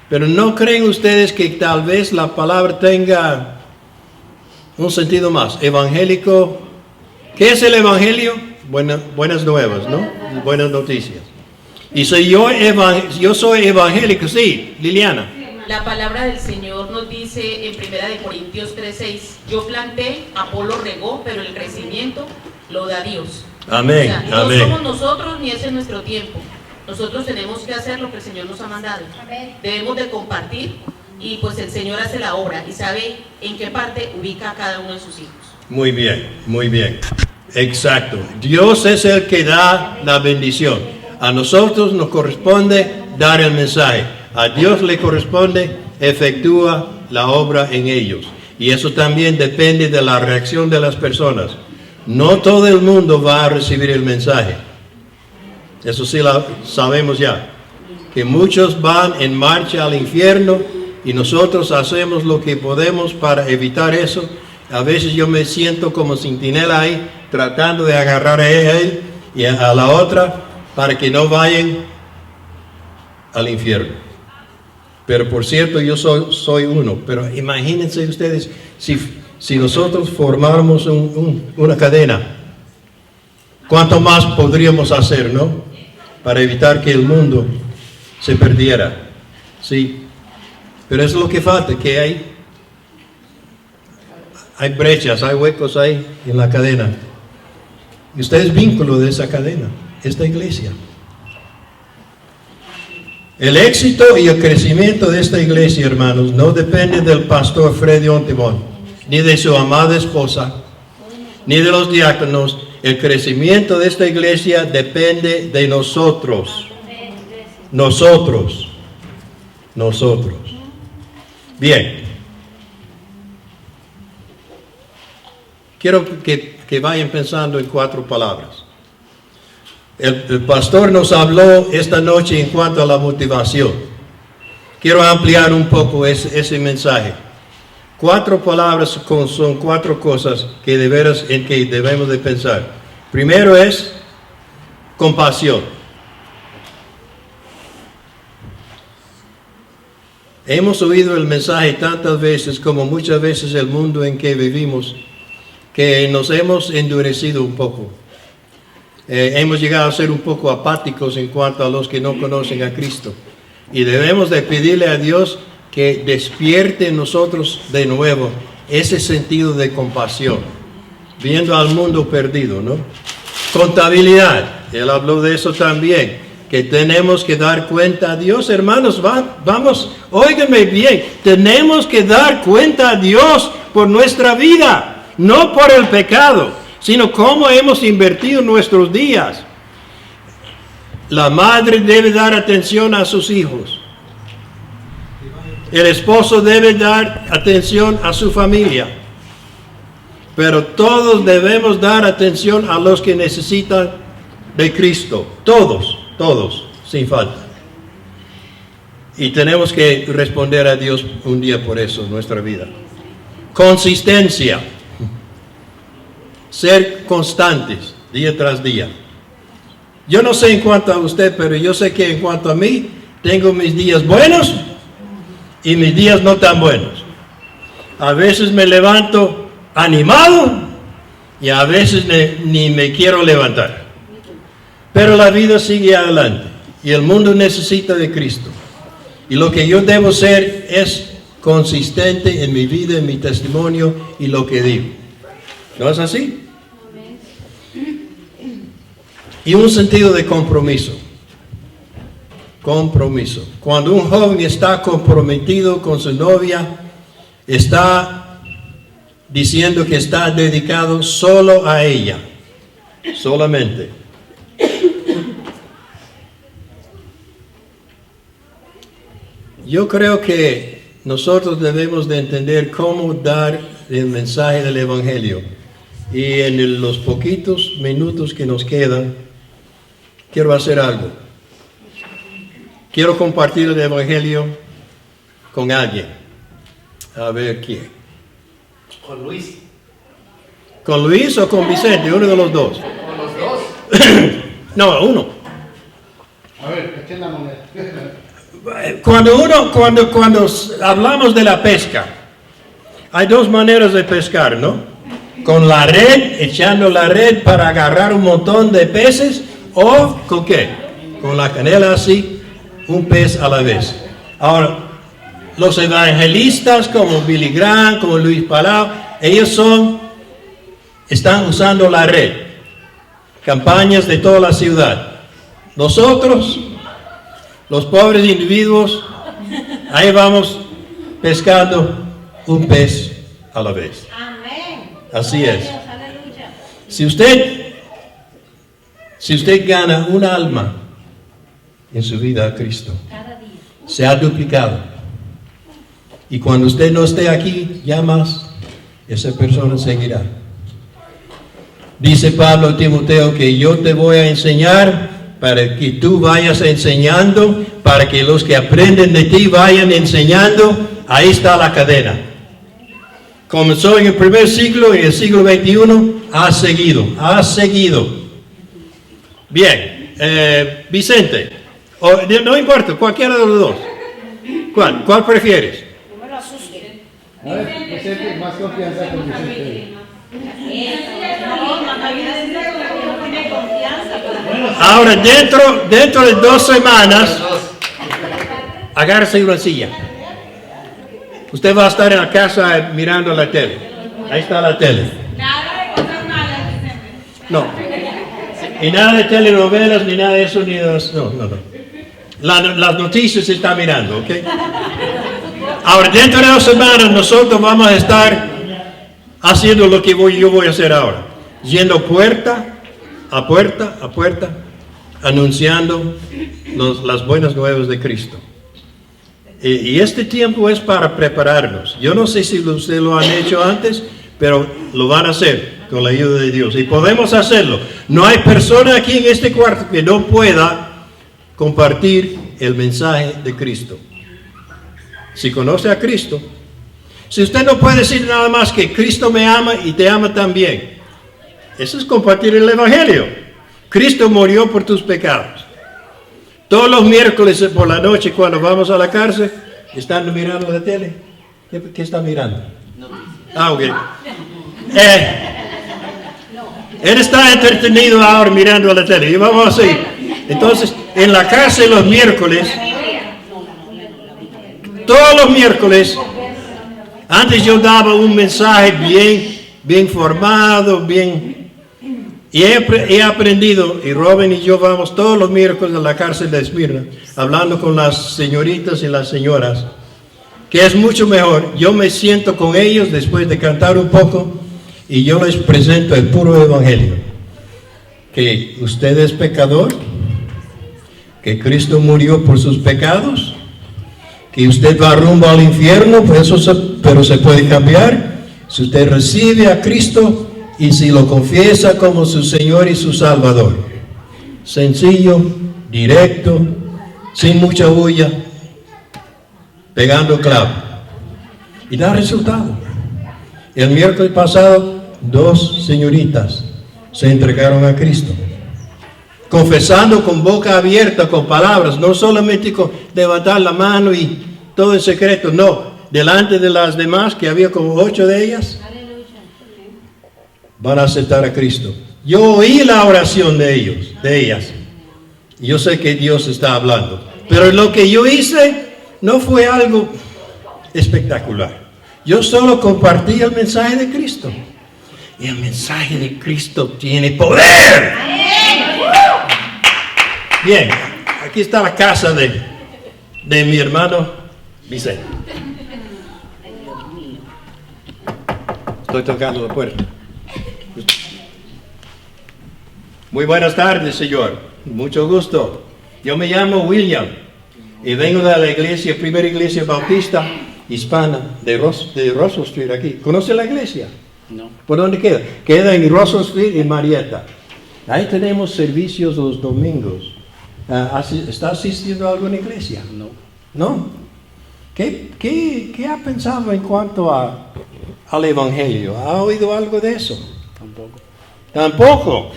Speaker 1: Pero ¿no creen ustedes que tal vez la palabra tenga un sentido más? Evangélico, ¿qué es el evangelio? Buenas nuevas, ¿no? Buenas noticias. Y si yo soy evangélico, sí, Liliana.
Speaker 4: La palabra del Señor nos dice en 1 Corintios 3:6, yo planté, Apolo regó, pero el crecimiento lo da Dios.
Speaker 1: Amén,
Speaker 4: o sea,
Speaker 1: amén.
Speaker 4: No somos nosotros ni ese es nuestro tiempo. Nosotros tenemos que hacer lo que el Señor nos ha mandado.
Speaker 6: Amén.
Speaker 4: Debemos de compartir y pues el Señor hace la obra y sabe en qué parte ubica a cada uno de sus hijos.
Speaker 1: Muy bien, muy bien. Exacto. Dios es el que da la bendición. A nosotros nos corresponde dar el mensaje. A Dios le corresponde efectúa la obra en ellos. Y eso también depende de la reacción de las personas. No todo el mundo va a recibir el mensaje. Eso sí lo sabemos ya. Que muchos van en marcha al infierno y nosotros hacemos lo que podemos para evitar eso. A veces yo me siento como centinela ahí, tratando de agarrar a él y a la otra para que no vayan al infierno. Pero por cierto, yo soy uno. Pero imagínense ustedes si nosotros formáramos una cadena, ¿cuánto más podríamos hacer, no? Para evitar que el mundo se perdiera. Sí. Pero eso es lo que falta, que hay brechas, hay huecos ahí en la cadena. Y usted es vínculo de esa cadena, esta iglesia. El éxito y el crecimiento de esta iglesia, hermanos, no depende del pastor Freddy Ontimón, ni de su amada esposa, ni de los diáconos. El crecimiento de esta iglesia depende de nosotros. Nosotros. Bien. Quiero que vayan pensando en 4 palabras. El pastor nos habló esta noche en cuanto a la motivación. Quiero ampliar un poco ese mensaje. 4 palabras son 4 cosas que de veras en que debemos de pensar. Primero es compasión. Hemos oído el mensaje tantas veces como muchas veces el mundo en que vivimos, que nos hemos endurecido un poco. Hemos llegado a ser un poco apáticos en cuanto a los que no conocen a Cristo. Y debemos de pedirle a Dios que despierte en nosotros de nuevo ese sentido de compasión, viendo al mundo perdido, ¿no? Contabilidad, él habló de eso también, que tenemos que dar cuenta a Dios, hermanos, vamos, óiganme bien, tenemos que dar cuenta a Dios por nuestra vida, no por el pecado, sino cómo hemos invertido nuestros días. La madre debe dar atención a sus hijos. El esposo debe dar atención a su familia. Pero todos debemos dar atención a los que necesitan de Cristo. Todos, sin falta. Y tenemos que responder a Dios un día por eso en nuestra vida. Consistencia. Ser constantes, día tras día. Yo no sé en cuanto a usted, pero yo sé que en cuanto a mí, tengo mis días buenos y mis días no tan buenos. A veces me levanto animado y a veces ni me quiero levantar. Pero la vida sigue adelante y el mundo necesita de Cristo. Y lo que yo debo ser es consistente en mi vida, en mi testimonio y lo que digo. ¿No es así? Y un sentido de compromiso. Compromiso. Cuando un joven está comprometido con su novia, está diciendo que está dedicado solo a ella. Solamente. yo creo que nosotros debemos de entender cómo dar el mensaje del Evangelio. Y en los poquitos minutos que nos quedan, quiero hacer algo. Quiero compartir el Evangelio con alguien. A ver quién.
Speaker 2: Con Luis.
Speaker 1: ¿Con Luis o con Vicente? Uno de los dos.
Speaker 2: Con los dos.
Speaker 1: No, uno.
Speaker 2: A ver, echen la moneda.
Speaker 1: Cuando hablamos de la pesca, hay dos maneras de pescar, ¿no? Con la red, echando la red para agarrar un montón de peces, o ¿con qué? Con la canela así, un pez a la vez. Ahora, los evangelistas como Billy Graham, como Luis Palau, ellos están usando la red. Campañas de toda la ciudad. Nosotros, los pobres individuos, ahí vamos pescando un pez a la vez.
Speaker 8: Amén.
Speaker 1: Así es.
Speaker 8: Aleluya.
Speaker 1: Si usted gana un alma en su vida a Cristo,
Speaker 8: Cada día.
Speaker 1: se ha duplicado. Y cuando usted no esté aquí, ya más, esa persona seguirá. Dice Pablo a Timoteo que yo te voy a enseñar para que tú vayas enseñando, para que los que aprenden de ti vayan enseñando. Ahí está la cadena. Comenzó en el primer siglo, en el siglo XXI, ha seguido. Bien, Vicente, no importa, cualquiera de los dos. ¿Cuál prefieres?
Speaker 6: No me lo asuste.
Speaker 2: A ver, Vicente, más confianza con Vicente.
Speaker 1: Ahora, dentro de 2 semanas, agárrese una silla. Usted va a estar en la casa mirando la tele. Ahí está la tele.
Speaker 6: Nada de cosas malas,
Speaker 1: No. Y nada de telenovelas, ni nada de eso, ni de no. Las noticias se están mirando, ¿ok? Ahora, dentro de 2 semanas, nosotros vamos a estar haciendo lo que yo voy a hacer ahora. Yendo puerta a puerta, anunciando las buenas nuevas de Cristo. Y este tiempo es para prepararnos. Yo no sé si ustedes lo han hecho antes, pero lo van a hacer con la ayuda de Dios. Y podemos hacerlo. No hay persona aquí en este cuarto que no pueda compartir el mensaje de Cristo. Si conoce a Cristo, si usted no puede decir nada más que Cristo me ama y te ama también, eso es compartir el Evangelio. Cristo murió por tus pecados. Todos los miércoles por la noche cuando vamos a la cárcel, ¿están mirando la tele? ¿Qué están mirando? Ok. Él está entretenido ahora mirando la tele. Y vamos a seguir. Entonces, en la cárcel los miércoles, todos los miércoles, antes yo daba un mensaje bien formado, y he aprendido, y Robin y yo vamos todos los miércoles a la cárcel de Esmirna, hablando con las señoritas y las señoras, que es mucho mejor. Yo me siento con ellos después de cantar un poco, y yo les presento el puro evangelio. Que usted es pecador, que Cristo murió por sus pecados, que usted va rumbo al infierno, pero se puede cambiar si usted recibe a Cristo y si lo confiesa como su Señor y su Salvador. Sencillo, directo, sin mucha bulla, pegando clavo. Y da resultado. El miércoles pasado, 2 señoritas se entregaron a Cristo. Confesando con boca abierta, con palabras, no solamente con levantar la mano y todo en secreto, no. Delante de las demás, que había como 8 de ellas, van a aceptar a Cristo. Yo oí la oración de ellas. Yo sé que Dios está hablando. Pero lo que yo hice no fue algo espectacular. Yo solo compartí el mensaje de Cristo. Y el mensaje de Cristo tiene poder. Bien, aquí está la casa de mi hermano Vicente. Estoy tocando la puerta. Muy buenas tardes, señor. Mucho gusto. Yo me llamo William. Y vengo de la iglesia, primera iglesia bautista hispana de Russell Street aquí. ¿Conoce la iglesia?
Speaker 11: No.
Speaker 1: ¿Por dónde queda? Queda en Russell Street, en Marietta. Ahí tenemos servicios los domingos. ¿Está asistiendo a alguna iglesia?
Speaker 11: No.
Speaker 1: ¿No? ¿Qué ha pensado en cuanto al Evangelio? ¿Ha oído algo de eso?
Speaker 11: Tampoco.
Speaker 1: ¿Tampoco?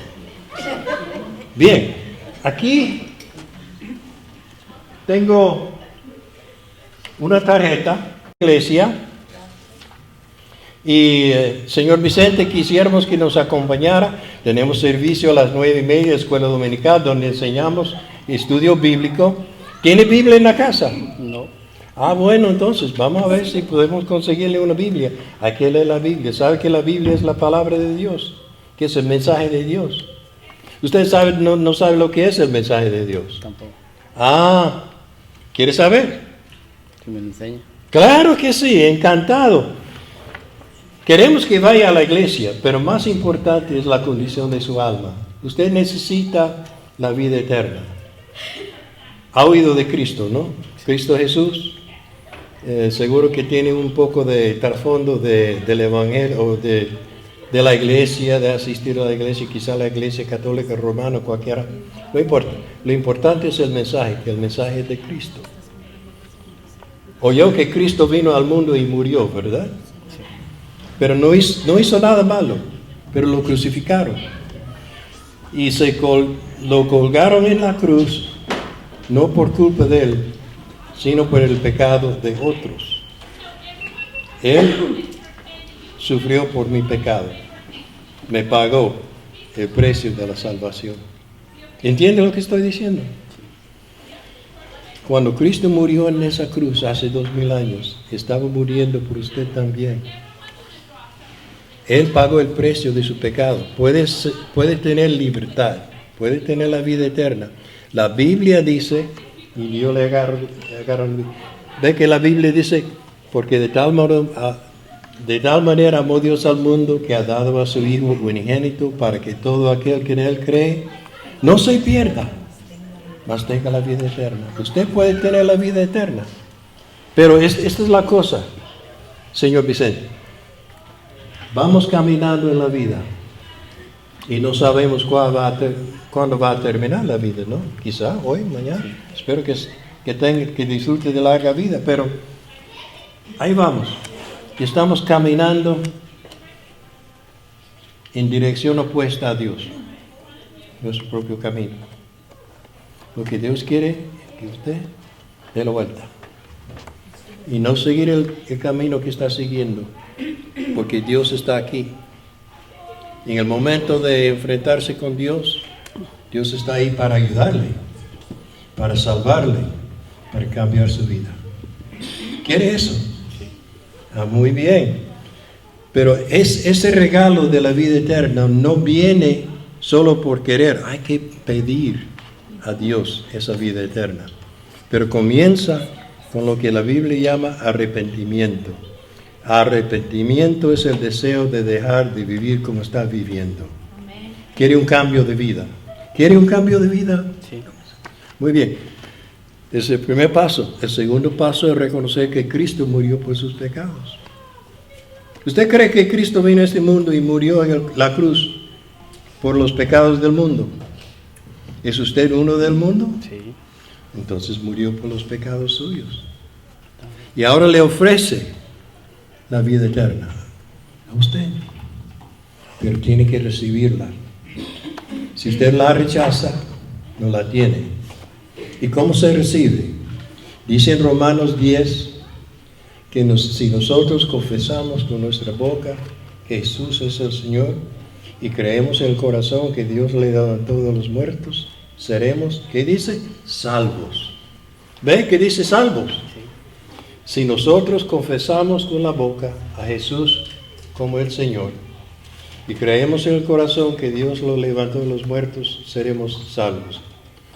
Speaker 1: Bien, aquí tengo una tarjeta, iglesia, y señor Vicente, quisiéramos que nos acompañara. Tenemos servicio a las 9:30, escuela dominical, donde enseñamos estudio bíblico. ¿Tiene Biblia en la casa?
Speaker 11: No.
Speaker 1: Bueno, entonces vamos a ver si podemos conseguirle una Biblia. Hay que leer la Biblia. ¿Sabe que la Biblia es la palabra de Dios? Que es el mensaje de Dios. ¿Usted sabe, no sabe lo que es el mensaje de Dios?
Speaker 11: Tampoco.
Speaker 1: ¿Quiere saber?
Speaker 11: ¿Que me lo enseñe?
Speaker 1: Claro que sí, encantado. Queremos que vaya a la iglesia, pero más importante es la condición de su alma. Usted necesita la vida eterna. Ha oído de Cristo, ¿no? Cristo Jesús. Seguro que tiene un poco de trasfondo del Evangelio o de la iglesia, de asistir a la iglesia, quizá la iglesia católica, romana, cualquiera. No importa. Lo importante es el mensaje, que el mensaje es de Cristo. Oyó que Cristo vino al mundo y murió, ¿verdad? Pero no hizo nada malo, pero lo crucificaron. Y lo colgaron en la cruz, no por culpa de él, sino por el pecado de otros. Él sufrió por mi pecado, me pagó el precio de la salvación. ¿Entiende lo que estoy diciendo? Cuando Cristo murió en esa cruz hace 2000 años, estaba muriendo por usted también. Él pagó el precio de su pecado. Puede tener libertad, puede tener la vida eterna. La Biblia dice, y yo le agarro, ve que la Biblia dice, porque de tal manera amó Dios al mundo que ha dado a su Hijo unigénito para que todo aquel que en Él cree no se pierda, mas tenga la vida eterna. Usted puede tener la vida eterna. Pero esta es la cosa, señor Vicente. Vamos caminando en la vida y no sabemos cuándo va a terminar la vida, ¿no? Quizá hoy, mañana. Espero que disfrute de larga vida, pero ahí vamos. Estamos caminando en dirección opuesta a Dios, nuestro propio camino. Lo que Dios quiere es que usted dé la vuelta y no seguir el camino que está siguiendo, porque Dios está aquí. En el momento de enfrentarse con Dios, Dios está ahí para ayudarle, para salvarle, para cambiar su vida. ¿Quiere eso? Muy bien. Pero ese regalo de la vida eterna no viene solo por querer. Hay que pedir a Dios esa vida eterna. Pero comienza con lo que la Biblia llama arrepentimiento. Arrepentimiento es el deseo de dejar de vivir como está viviendo. ¿Quiere un cambio de vida? ¿Quiere un cambio de vida?
Speaker 11: Sí.
Speaker 1: Muy bien. Ese es el primer paso. El segundo paso es reconocer que Cristo murió por sus pecados. ¿Usted cree que Cristo vino a este mundo y murió en la cruz por los pecados del mundo? ¿Es usted uno del mundo?
Speaker 11: Sí.
Speaker 1: Entonces murió por los pecados suyos. Y ahora le ofrece la vida eterna a usted. Pero tiene que recibirla. Si usted la rechaza, no la tiene. ¿Y cómo se recibe? Dice en Romanos 10 que si nosotros confesamos con nuestra boca que Jesús es el Señor y creemos en el corazón que Dios le da a todos los muertos, seremos, ¿qué dice? Salvos. ¿Ve que dice salvos? Si nosotros confesamos con la boca a Jesús como el Señor y creemos en el corazón que Dios lo levantó de los muertos, seremos salvos.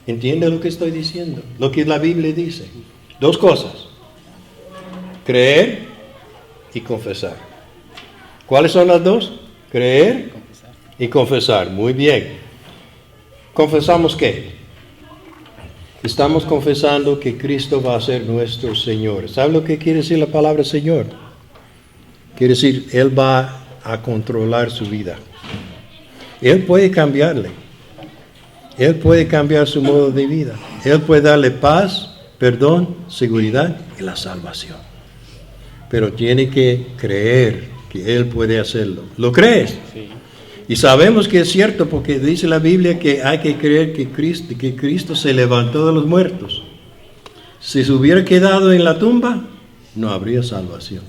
Speaker 1: ¿Entiende lo que estoy diciendo? Lo que la Biblia dice. Dos cosas. Creer y confesar. ¿Cuáles son las dos? Creer y confesar. Muy bien. ¿Confesamos qué? estamos confesando que Cristo va a ser nuestro Señor. ¿Sabe lo que quiere decir la palabra Señor? Quiere decir, Él va a controlar su vida. Él puede cambiarle. Él puede cambiar su modo de vida. Él puede darle paz, perdón, seguridad y la salvación. Pero tiene que creer que Él puede hacerlo. ¿Lo crees?
Speaker 11: Sí.
Speaker 1: Y sabemos que es cierto porque dice la Biblia que hay que creer que Cristo se levantó de los muertos. Si se hubiera quedado en la tumba, no habría salvación.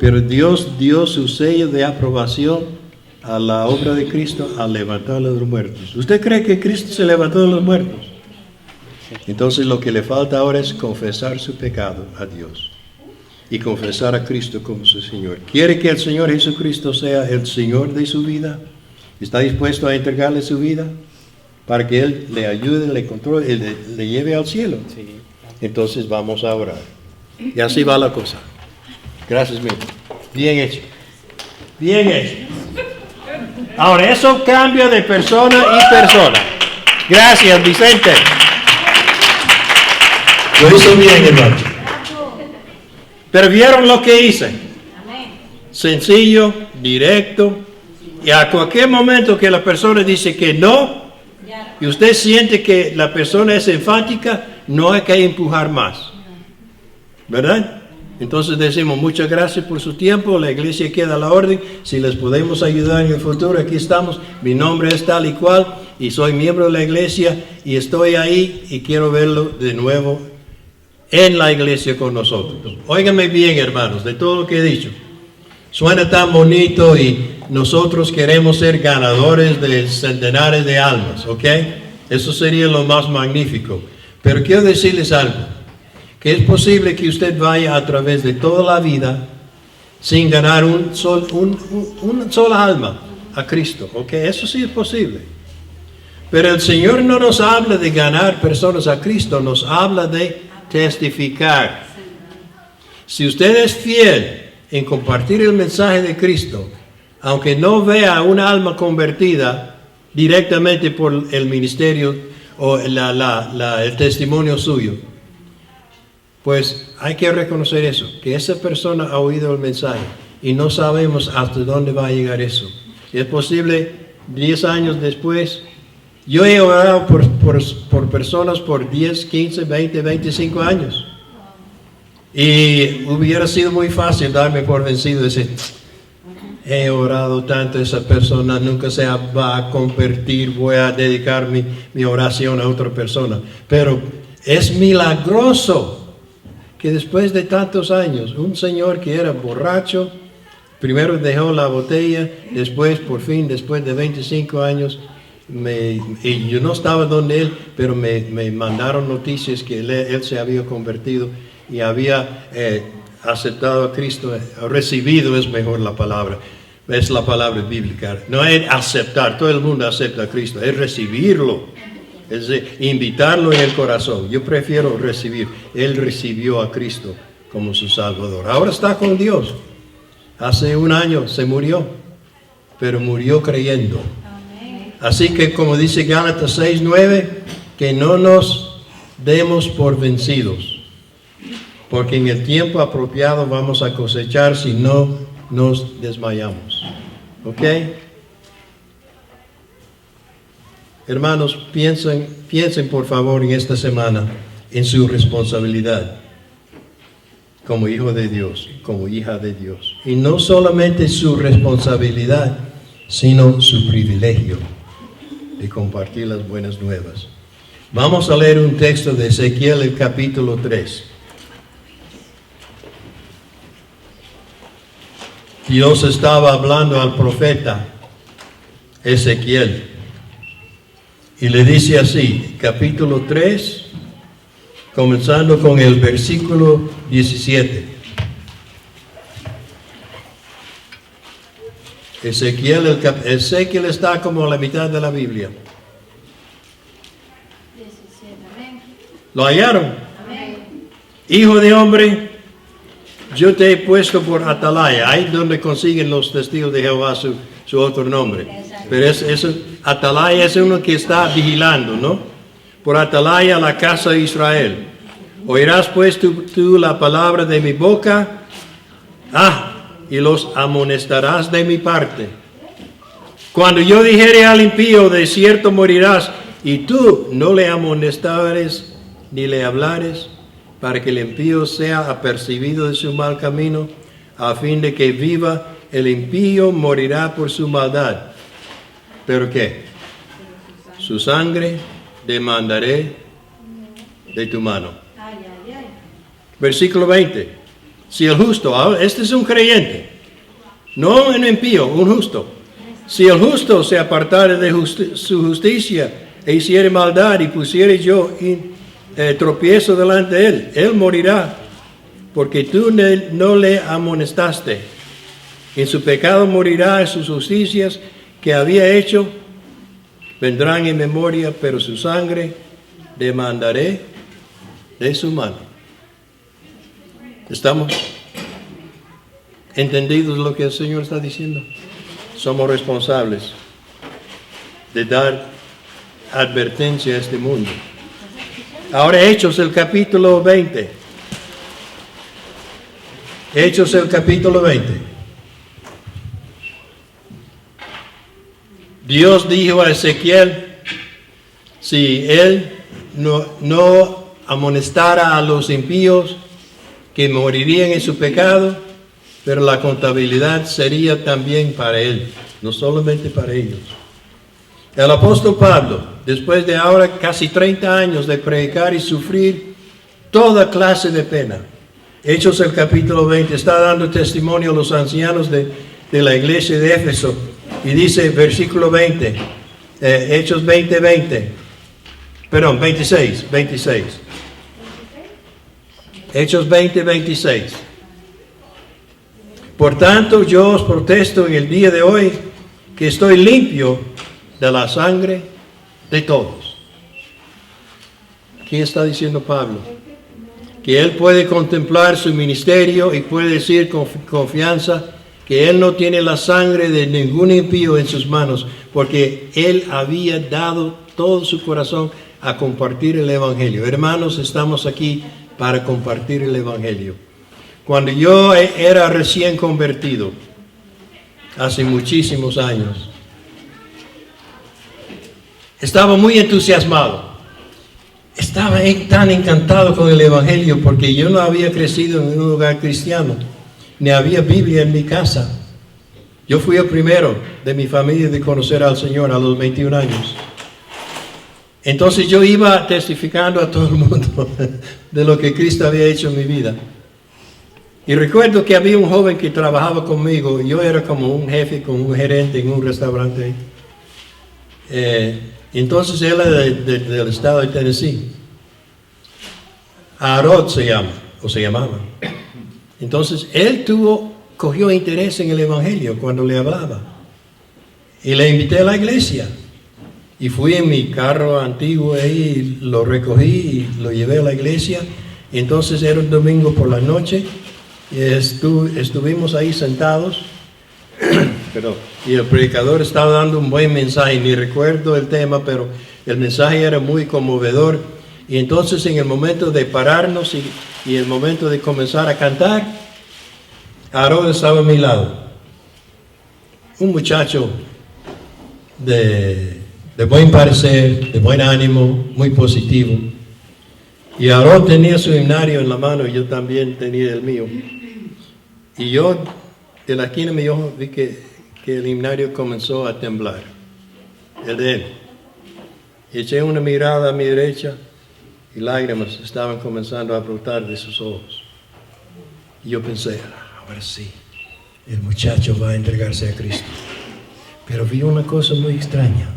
Speaker 1: Pero Dios dio su sello de aprobación a la obra de Cristo al levantarlo de los muertos. ¿Usted cree que Cristo se levantó de los muertos? Entonces lo que le falta ahora es confesar su pecado a Dios y confesar a Cristo como su Señor. ¿Quiere que el Señor Jesucristo sea el Señor de su vida? ¿Está dispuesto a entregarle su vida para que Él le ayude, le controle, le lleve al cielo?
Speaker 11: Sí.
Speaker 1: Entonces vamos a orar. Y así va la cosa. Gracias, mío. Bien hecho. Bien hecho. Ahora, eso cambia de persona y persona. Gracias, Vicente. Lo hizo bien, hermano. Pero vieron lo que hice. Sencillo, directo. Y a cualquier momento que la persona dice que no, y usted siente que la persona es enfática, no hay que empujar más. ¿Verdad? Entonces decimos, muchas gracias por su tiempo, la iglesia queda a la orden, si les podemos ayudar en el futuro, aquí estamos, mi nombre es tal y cual, y soy miembro de la iglesia, y estoy ahí, y quiero verlo de nuevo en la iglesia con nosotros. Óiganme bien, hermanos, de todo lo que he dicho. Suena tan bonito y nosotros queremos ser ganadores de centenares de almas, ¿ok? Eso sería lo más magnífico. Pero quiero decirles algo, que es posible que usted vaya a través de toda la vida sin ganar una sola alma a Cristo, ¿ok? Eso sí es posible. Pero el Señor no nos habla de ganar personas a Cristo, nos habla de testificar. Si usted es fiel en compartir el mensaje de Cristo, aunque no vea una alma convertida directamente por el ministerio o el testimonio suyo, pues hay que reconocer eso, que esa persona ha oído el mensaje y no sabemos hasta dónde va a llegar eso. Es posible 10 años después. Yo he orado por personas por 10, 15, 20, 25 años. Y hubiera sido muy fácil darme por vencido y decir, he orado tanto, esa persona nunca se va a convertir, voy a dedicar mi oración a otra persona. Pero es milagroso que después de tantos años, un señor que era borracho, primero dejó la botella, después, por fin, después de 25 años, y yo no estaba donde él, pero me mandaron noticias que él se había convertido y había aceptado a Cristo. Recibido es mejor la palabra, es la palabra bíblica. No es aceptar, todo el mundo acepta a Cristo, es recibirlo, es invitarlo en el corazón. Yo prefiero recibir. Él recibió a Cristo como su Salvador. Ahora está con Dios. Hace un año se murió, pero murió creyendo. Así que como dice Gálatas 6:9, que no nos demos por vencidos, porque en el tiempo apropiado vamos a cosechar si no nos desmayamos. ¿Ok? Hermanos, piensen por favor en esta semana en su responsabilidad como hijo de Dios, como hija de Dios. Y no solamente su responsabilidad, sino su privilegio de compartir las buenas nuevas. Vamos a leer un texto de Ezequiel, el capítulo 3. Dios estaba hablando al profeta Ezequiel y le dice así, capítulo 3, comenzando con el versículo 17. Ezequiel está como a la mitad de la Biblia. ¿Lo hallaron? Hijo de hombre, yo te he puesto por atalaya. Ahí donde consiguen los testigos de Jehová su otro nombre. Pero atalaya es uno que está vigilando, ¿no? por atalaya a la casa de Israel. Oirás pues tú la palabra de mi boca, y los amonestarás de mi parte. Cuando yo dijere al impío, de cierto morirás, y tú no le amonestares ni le hablares, para que el impío sea apercibido de su mal camino, a fin de que viva, el impío morirá por su maldad. ¿Pero qué? Su sangre demandaré de tu mano. Versículo 20. Si el justo, este es un creyente, no un impío, un justo. Si el justo se apartare de su justicia e hiciere maldad y pusiere yo tropiezo delante de él morirá, porque tú no le amonestaste. En su pecado morirá, en sus justicias que había hecho vendrán en memoria, pero su sangre demandaré de su mano. ¿Estamos entendidos lo que el Señor está diciendo? Somos responsables de dar advertencia a este mundo. Ahora Hechos, el capítulo 20. Hechos, el capítulo 20. Dios dijo a Ezequiel, si él no amonestara a los impíos, que morirían en su pecado, pero la contabilidad sería también para él, no solamente para ellos. El apóstol Pablo, después de ahora casi 30 años de predicar y sufrir toda clase de pena, Hechos el capítulo 20, está dando testimonio a los ancianos de la iglesia de Éfeso, y dice, versículo 20, Hechos 26. Hechos 26. Por tanto, yo os protesto en el día de hoy que estoy limpio de la sangre de todos. ¿Qué está diciendo Pablo? Que él puede contemplar su ministerio y puede decir con confianza que él no tiene la sangre de ningún impío en sus manos, porque él había dado todo su corazón a compartir el Evangelio. Hermanos, estamos aquí para compartir el Evangelio. Cuando yo era recién convertido, hace muchísimos años, estaba muy entusiasmado. Estaba tan encantado con el Evangelio porque yo no había crecido en un lugar cristiano, ni había Biblia en mi casa. Yo fui el primero de mi familia de conocer al Señor a los 21 años. Entonces yo iba testificando a todo el mundo de lo que Cristo había hecho en mi vida. Y recuerdo que había un joven que trabajaba conmigo. Yo era como un jefe, como un gerente en un restaurante. Entonces él era del estado de Tennessee. Arod se llamaba. Entonces él cogió interés en el Evangelio cuando le hablaba. Y le invité a la iglesia. Y fui en mi carro antiguo ahí, lo recogí y lo llevé a la iglesia. Y entonces era un domingo por la noche. Y estuvimos ahí sentados. Y el predicador estaba dando un buen mensaje. Ni recuerdo el tema, pero el mensaje era muy conmovedor. Y entonces en el momento de pararnos y el momento de comenzar a cantar, Harold estaba a mi lado. Un muchacho de buen parecer, de buen ánimo, muy positivo. Y Harold tenía su himnario en la mano y yo también tenía el mío. Y yo, de la esquina de mi ojo, vi que el himnario comenzó a temblar, el de él. Y eché una mirada a mi derecha y lágrimas estaban comenzando a brotar de sus ojos. Y yo pensé, ahora sí, el muchacho va a entregarse a Cristo. Pero vi una cosa muy extraña.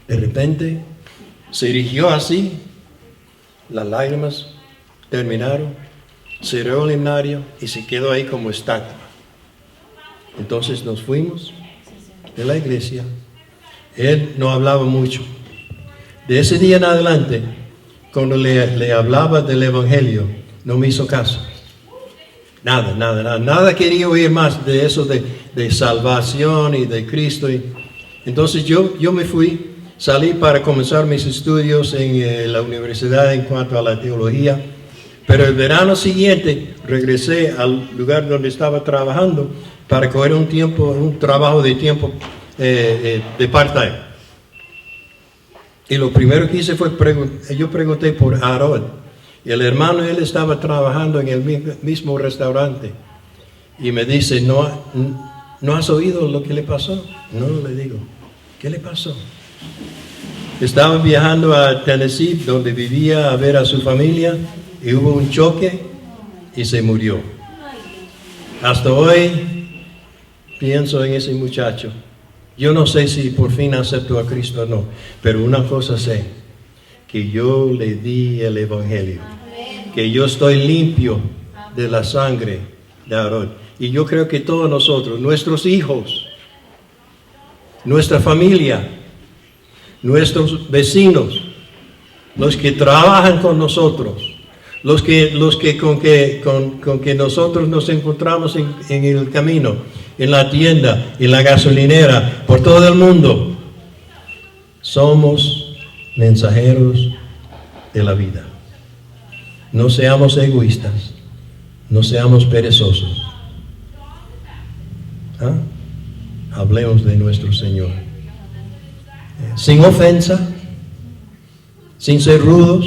Speaker 1: De repente se dirigió así, las lágrimas terminaron, cerró el himnario y se quedó ahí como estatua. Entonces nos fuimos de la iglesia. Él no hablaba mucho. De ese día en adelante, cuando le hablaba del Evangelio, no me hizo caso. Nada quería oír más de eso de salvación y de Cristo. Entonces yo me fui salí para comenzar mis estudios en la universidad en cuanto a la teología, pero el verano siguiente regresé al lugar donde estaba trabajando para coger un trabajo de tiempo de part-time. Y lo primero que hice fue yo pregunté por Harold. Y el hermano, él estaba trabajando en el mismo restaurante. Y me dice, ¿no has oído lo que le pasó? No, le digo, ¿qué le pasó? Estaba viajando a Tennessee, donde vivía, a ver a su familia, y hubo un choque y se murió. Hasta hoy pienso en ese muchacho. Yo no sé si por fin acepto a Cristo o no, pero una cosa sé, que yo le di el Evangelio, que yo estoy limpio de la sangre de Aarón. Y yo creo que todos nosotros, nuestros hijos, nuestra familia, nuestros vecinos, los que trabajan con nosotros, los que con que nosotros nos encontramos en el camino, en la tienda, en la gasolinera, por todo el mundo, somos mensajeros de la vida. No seamos egoístas, no seamos perezosos. Hablemos de nuestro Señor. Sin ofensa, sin ser rudos,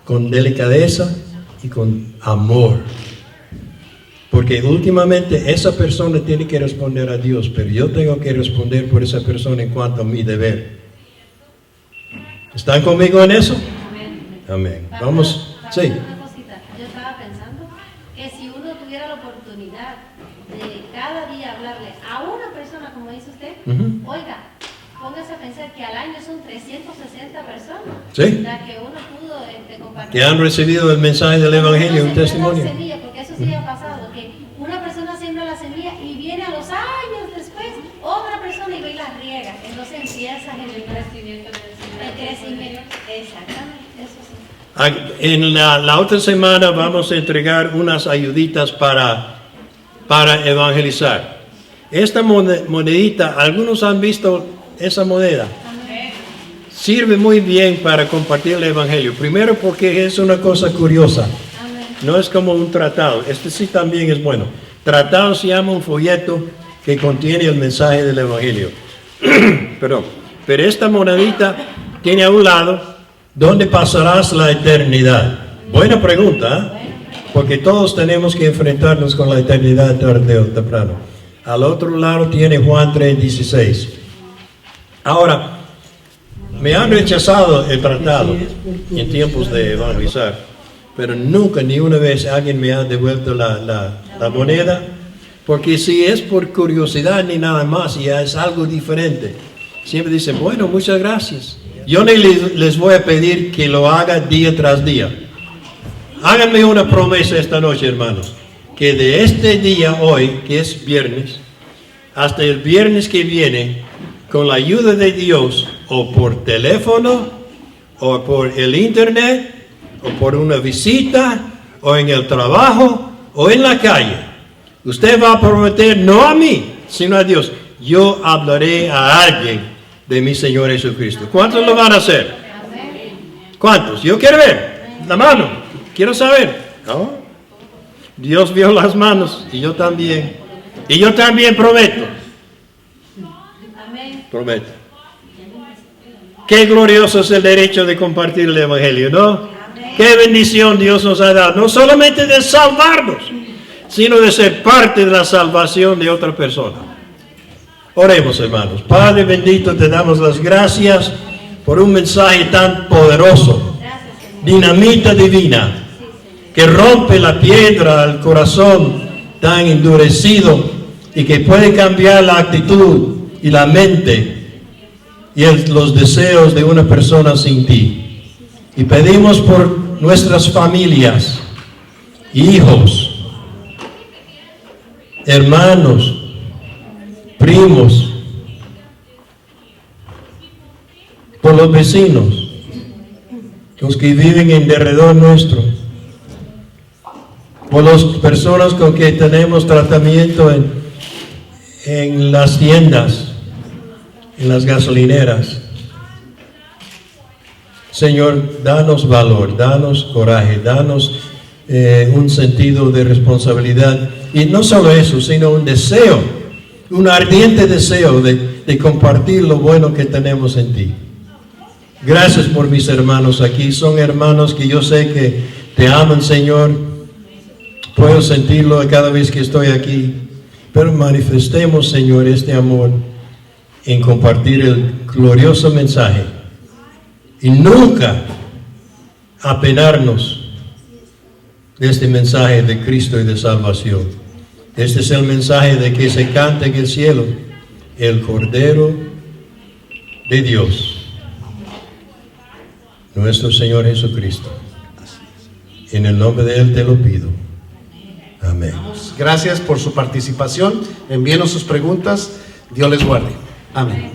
Speaker 1: con delicadeza y con amor. Porque últimamente esa persona tiene que responder a Dios, pero yo tengo que responder por esa persona en cuanto a mi deber. ¿Están conmigo en eso? Amén. Vamos, sí.
Speaker 8: Una cosita, yo estaba pensando que si uno tuviera la oportunidad de cada día hablarle a una persona, como dice usted, oiga, póngase a pensar que al año son 360 personas.
Speaker 1: Sí.
Speaker 8: La que uno pudo compartir.
Speaker 1: Que han recibido el mensaje del Evangelio, un testimonio.
Speaker 8: Semilla, porque eso sí ha pasado, que una persona siembra la semilla y viene a los años después otra persona y ve y la riega. Entonces empieza el crecimiento. El crecimiento, exactamente, eso sí.
Speaker 1: En la otra semana vamos a entregar unas ayuditas para evangelizar. Esta monedita, algunos han visto esa moneda. Sirve muy bien para compartir el Evangelio. Primero porque es una cosa curiosa. No es como un tratado. Este sí también es bueno. Tratado se llama un folleto que contiene el mensaje del Evangelio. Perdón. Pero esta monedita tiene a un lado, ¿dónde pasarás la eternidad? Buena pregunta, porque todos tenemos que enfrentarnos con la eternidad tarde o temprano. Al otro lado tiene Juan 3:16. Ahora, me han rechazado el tratado en tiempos de evangelizar, pero nunca, ni una vez, alguien me ha devuelto la moneda, porque si es por curiosidad ni nada más, ya es algo diferente. Siempre dicen, bueno, muchas gracias. Yo ni les voy a pedir que lo hagan día tras día. Háganme una promesa esta noche, hermanos, que de este día hoy, que es viernes, hasta el viernes que viene, con la ayuda de Dios, o por teléfono, o por el internet, o por una visita, o en el trabajo, o en la calle, usted va a prometer, no a mí, sino a Dios, yo hablaré a alguien de mi Señor Jesucristo. ¿Cuántos lo van a hacer? ¿Cuántos? Yo quiero ver la mano, quiero saber. ¿No? Dios vio las manos y yo también. Y yo también prometo. Prometo. Qué glorioso es el derecho de compartir el Evangelio, ¿no? Qué bendición Dios nos ha dado, no solamente de salvarnos, sino de ser parte de la salvación de otra persona. Oremos, hermanos. Padre bendito, te damos las gracias por un mensaje tan poderoso, dinamita divina, que rompe la piedra al corazón tan endurecido y que puede cambiar la actitud y la mente y los deseos de una persona sin ti. Y pedimos por nuestras familias, hijos, hermanos, primos, por los vecinos, los que viven en derredor nuestro, por las personas con que tenemos tratamiento en las tiendas, en las gasolineras. Señor, danos valor, danos coraje, danos un sentido de responsabilidad. Y no solo eso, sino un deseo, un ardiente deseo de compartir lo bueno que tenemos en ti. Gracias por mis hermanos aquí. Son hermanos que yo sé que te aman, Señor. Puedo sentirlo cada vez que estoy aquí. Pero manifestemos, Señor, este amor en compartir el glorioso mensaje. Y nunca apenarnos de este mensaje de Cristo y de salvación. Este es el mensaje de que se canta en el cielo, el Cordero de Dios, nuestro Señor Jesucristo. En el nombre de Él te lo pido. Amén.
Speaker 2: Gracias por su participación. Envíenos sus preguntas. Dios les guarde. Amén.